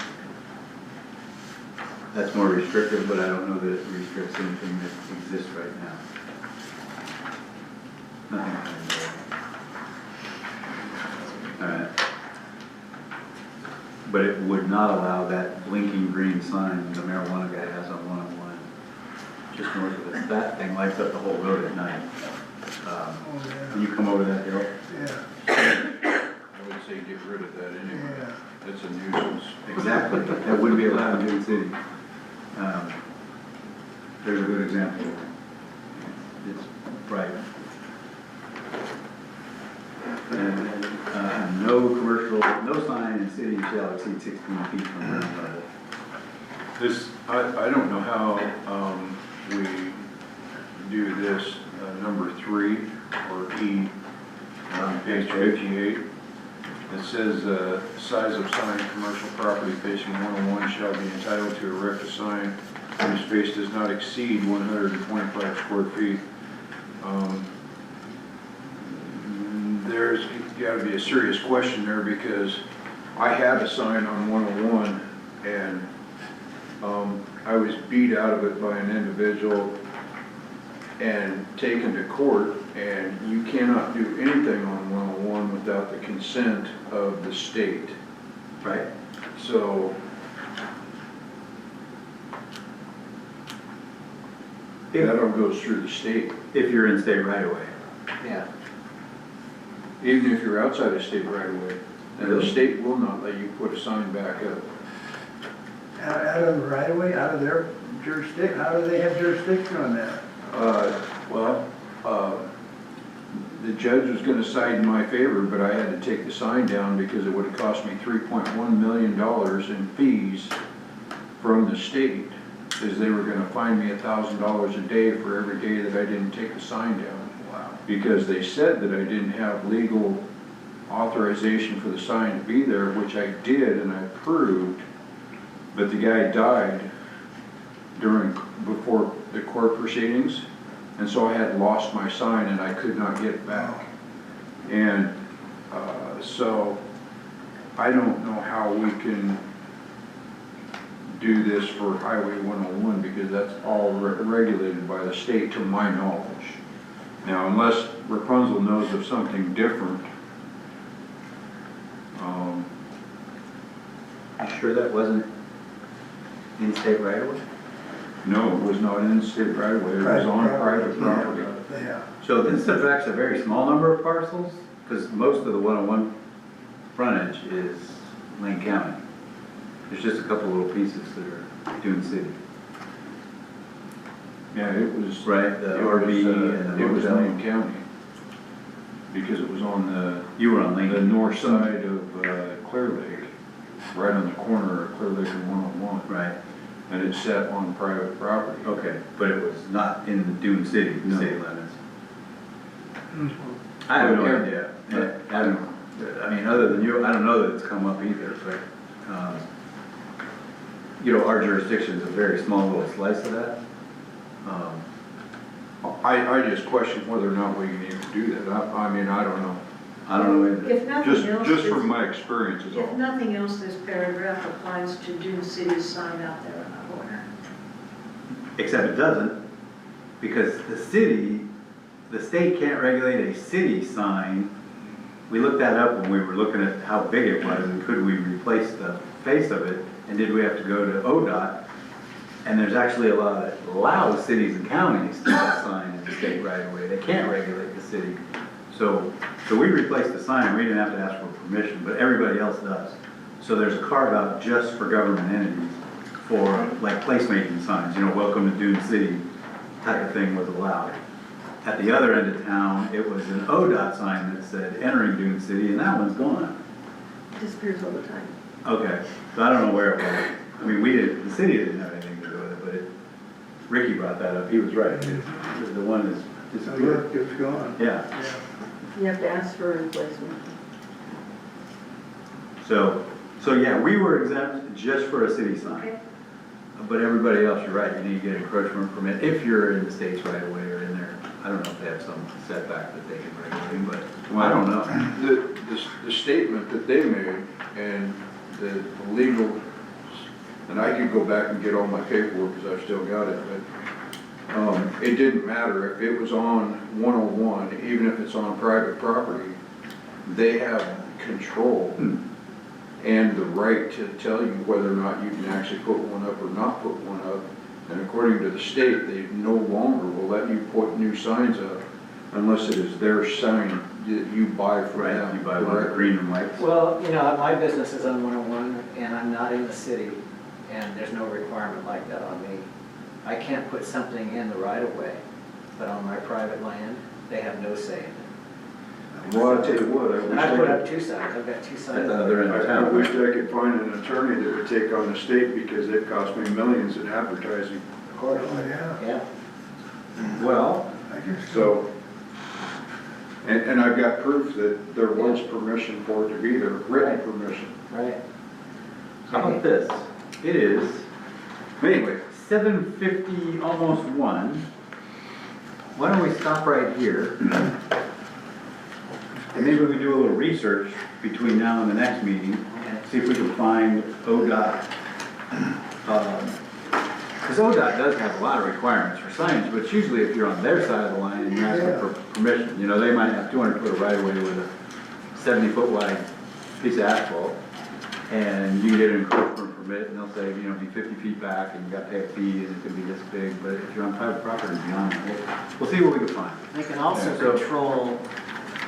That's more restrictive, but I don't know that it restricts anything that exists right now. Nothing. All right. But it would not allow that blinking green sign the marijuana guy has on 101, just north of us. That thing lights up the whole road at night. When you come over that hill. Yeah, I would say get rid of that anyway. yeah. It's a nuisance. Exactly. That wouldn't be allowed in Dune City. There's a good example. It's bright. And no commercial, no sign in city shall exceed 16 feet from ground level. This, I don't know how, we do this, number 3 or E on page 58. It says, size of sign, commercial property facing 101 shall be entitled to erect a sign whose space does not exceed 125 square feet. There's got to be a serious question there because I had a sign on 101 and I was beat out of it by an individual and taken to court, and you cannot do anything on 101 without the consent of the state. Right? So that all goes through the state. If you're in state right away. Yeah. Even if you're outside of state right away, and the Really? state will not let you put a sign back up. Out of the right of way, out of their jurisdiction, how do they have jurisdiction on that? The judge was gonna side in my favor, but I had to take the sign down because it would have cost me $3.1 million in fees from the state, because they were gonna fine me $1,000 a day for every day that I didn't take the sign down. Wow. Because they said that I didn't have legal authorization for the sign to be there, which I did and I proved, but the guy died before the court proceedings, and so I had lost my sign and I could not get it back. And so I don't know how we can do this for Highway 101 because that's all regulated by the state to my knowledge. Now, unless Rapunzel knows of something different, You sure that wasn't in state right away? no, it was not in state right away, it was on private property. Yeah. So this affects a very small number of parcels, because most of the 101 frontage is Lane County. There's just a couple little pieces that are Dune City. Yeah, it was. Right, the it RV was, and the it was motel. Lane County, because it was on You were on the Lane. north side of Clear Lake, right on the corner of Clear Lake and 101. Right, And it's set on private property. okay, but it was not in the Dune City, No. city limits. I have no Yeah. idea. I mean, other than you, I don't know that it's come up either, but, our jurisdiction is a very small little slice of that. I just question whether or not we can even do that. I mean, I don't know. I don't know either. If nothing else, Just this- from my experience is if all. nothing else, this paragraph applies to Dune City's sign out there on the corner. Except it doesn't, because the state can't regulate a city sign. We looked that up when we were looking at how big it was and could we replace the face of it, and did we have to go to ODOT? And there's actually a law that allows cities and counties to have signs in the state right away. They can't regulate the city. So we replaced the sign, we didn't have to ask for permission, but everybody else does. So there's a carve out just for government entities for like placemaking signs, welcome to Dune City type of thing was allowed. At the other end of town, it was an ODOT sign that said entering Dune City, and that one's gone. Disappears all the time. Okay, so I don't know where it was. I mean, the city didn't have anything to do with it, but Ricky brought that up, he was right. The one is So disappeared. look, it's gone. Yeah, You have to ask for a replacement. So yeah, we were exempt just for a city sign. Okay. But everybody else, you're right, you need to get an encroachment permit if you're in the states right away or in there. I don't know if they have some setback that they can regulate, but I don't know. The statement that they made and the legal, and I could go back and get all my paperwork because I've still got it, but it didn't matter if it was on 101, even if it's on private property, they have control and the right to tell you whether or not you can actually put one up or not put one up. And according to the state, they no longer will let you put new signs up unless it is their sign that you buy from them. You buy one green and white. Well, you know, my business is on 101 and I'm not in the city and there's no requirement like that on me. I can't put something in the right of way, but on my private land, they have no say in it. Well, I'll tell you what, And I put up two signs, I've got two signs. At the other end of I town. wish I could find an attorney that would take on the state because it cost me millions in advertising. Of course. Yeah. Well, So, and I've got proof that there was permission for it to be there, written permission. Right. how about this? It is, anyway, 7:50, almost 1. Why don't we stop right here? And maybe we do a little research between now and the next meeting, see if we can find ODOT. Because ODOT does have a lot of requirements for signage, but it's usually if you're on their side of the line and you're asking for permission. You know, they might have 200 foot of right of way with a 70-foot wide piece of asphalt, and you can get an encroachment permit, and they'll say, you know, be 50 feet back, and you got to pay a fee, and it's going to be this big. But if you're on private property beyond that, we'll see what we can find. They can also So- control,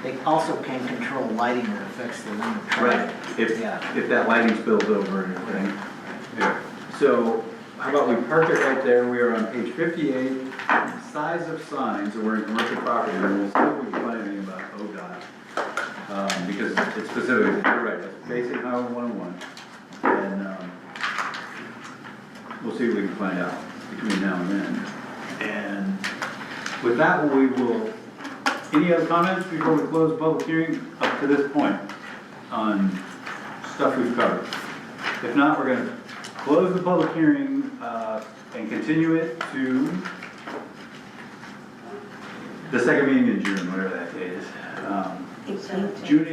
they also can control lighting that affects the limit of Right, traffic. Yeah. if that lighting spills over and everything. Yeah. So, how about we park it right there, we are on page 58, size of signs, and we're in commercial property, and we'll see if we can find anything about ODOT. Because it's specific, you're right, it's basic Highway 101, and, we'll see what we can find out between now and then. And with that, we will, any other comments before we close the public hearing up to this point on stuff we've covered? If not, we're gonna close the public hearing, and continue it to the second meeting in June, whatever that day is. June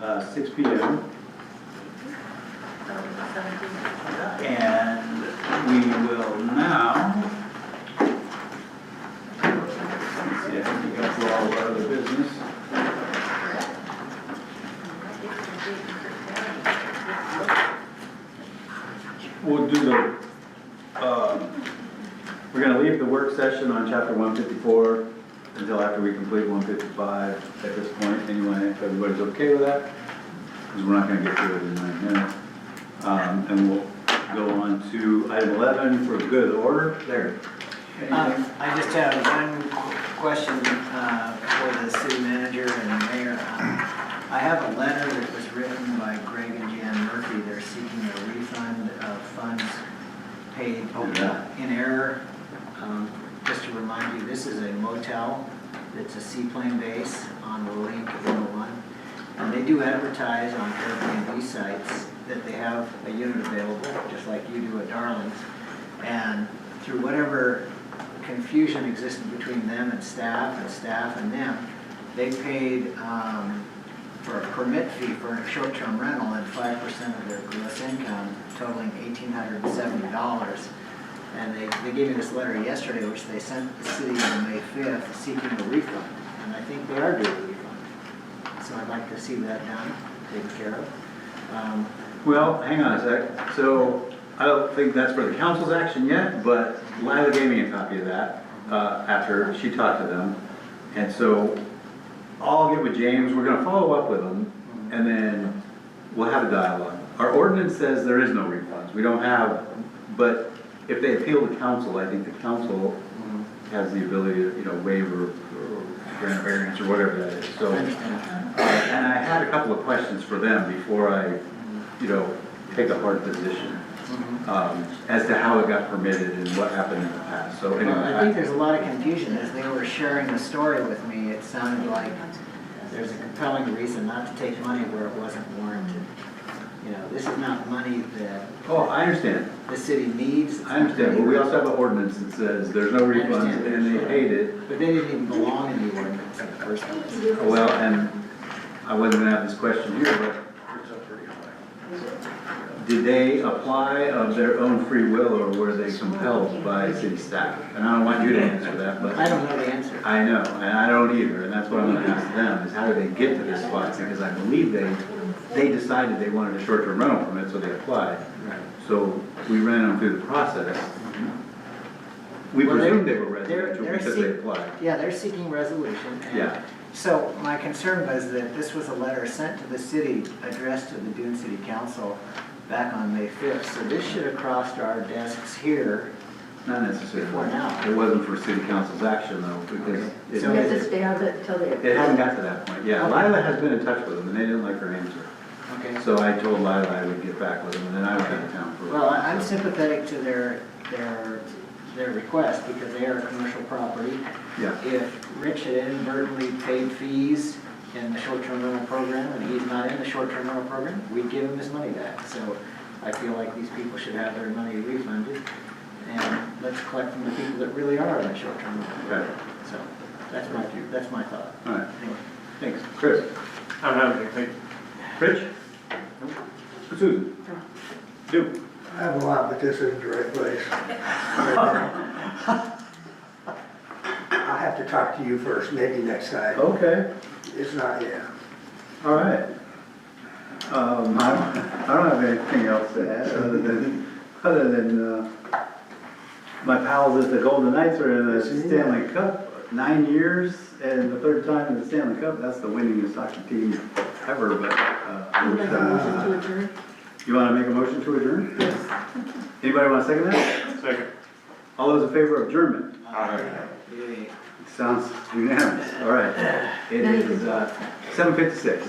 18th, 6 p.m. And we will now, let's see, I think we got through all of our other business. We'll do the, we're gonna leave the work session on chapter 154 until after we complete 155 at this point anyway, if everybody's okay with that. Because we're not gonna get through it in 9 minutes. And we'll go on to item 11 for good of the order. There. Anything? I just have one question for the city manager and the mayor. I have a letter that was written by Greg and Jan Murphy. They're seeking a refund of funds paid in error. Just to remind you, this is a motel. It's a seaplane base on the link 101. And they do advertise on Airbnb sites that they have a unit available, just like you do at Darling's. And through whatever confusion existed between them and staff and them, they paid for a permit fee for a short-term rental at 5% of their gross income, totaling $1,870. And they gave me this letter yesterday, which they sent the city on May 5th, seeking a refund. And I think they are due a refund. So I'd like to see that done, taken care of. Well, hang on a sec. So I don't think that's for the council's action yet, but Lila gave me a copy of that after she talked to them. And so I'll get with James, we're gonna follow up with them, and then we'll have a dialogue. Our ordinance says there is no refunds. We don't have, but if they appeal to council, I think the council has the ability to, you know, waive or grant a variance or whatever that is. So, and I had a couple of questions for them before I, you know, take a hard position. as to how it got permitted and what happened in the past, so Well, I think anyway. there's a lot of confusion. As they were sharing the story with me, it sounded like there's a compelling reason not to take money where it wasn't warranted. You know, this is not money that Oh, I understand, the city needs. I understand, but we also have an ordinance that says there's no refunds, and they paid it. But they didn't even belong in the ordinance in the first place. Well, and I wasn't gonna have this question here, but did they apply of their own free will, or were they compelled by city staff? And I don't want you to answer that, but. I don't know the answer. I know, and I don't either, and that's what I'm gonna ask them, is how did they get to this spot? Because I believe they decided they wanted a short-term rental permit, so they applied. Right. So we ran them through the process. We Well, presumed they were they're residential because they seek- applied. Yeah, they're seeking resolution. and Yeah. So my concern was that this was a letter sent to the city, addressed to the Dune City Council back on May 5th. So this should have crossed our desks here. Not necessarily. Before now. It wasn't for city council's action though, because So we have to stay out of it until they. it hadn't got to that point. Yeah, Lila has been in touch with them, and they didn't like her answer. Okay. So I told Lila I would get back with them, and then I went out of town for. Well, I'm sympathetic to their request because they are a commercial property. Yeah. If Rich had inadvertently paid fees in the short-term rental program and he's not in the short-term rental program, we'd give him his money back. So I feel like these people should have their money refunded. And let's collect from the people that really are in the short-term rental. Okay, So that's my thought. all right, Anyway. thanks. Chris? I don't have anything. Rich? Susan? Duke? I have a lot, but this isn't the right place. I'll have to talk to you first, maybe next time. Okay, It's not, yeah. all right. I don't have anything else to add, other than my pals at the Golden Knights are in the Stanley Cup, 9 years, and the third time in the Stanley Cup. That's the winningest hockey team ever, but, I'll make a motion to adjourn. you wanna make a motion to adjourn? Yes. Anybody wanna second that? Second. All those in favor of adjournment? Yay. Sounds unanimous, all right. It Now you is, can talk. 7:56.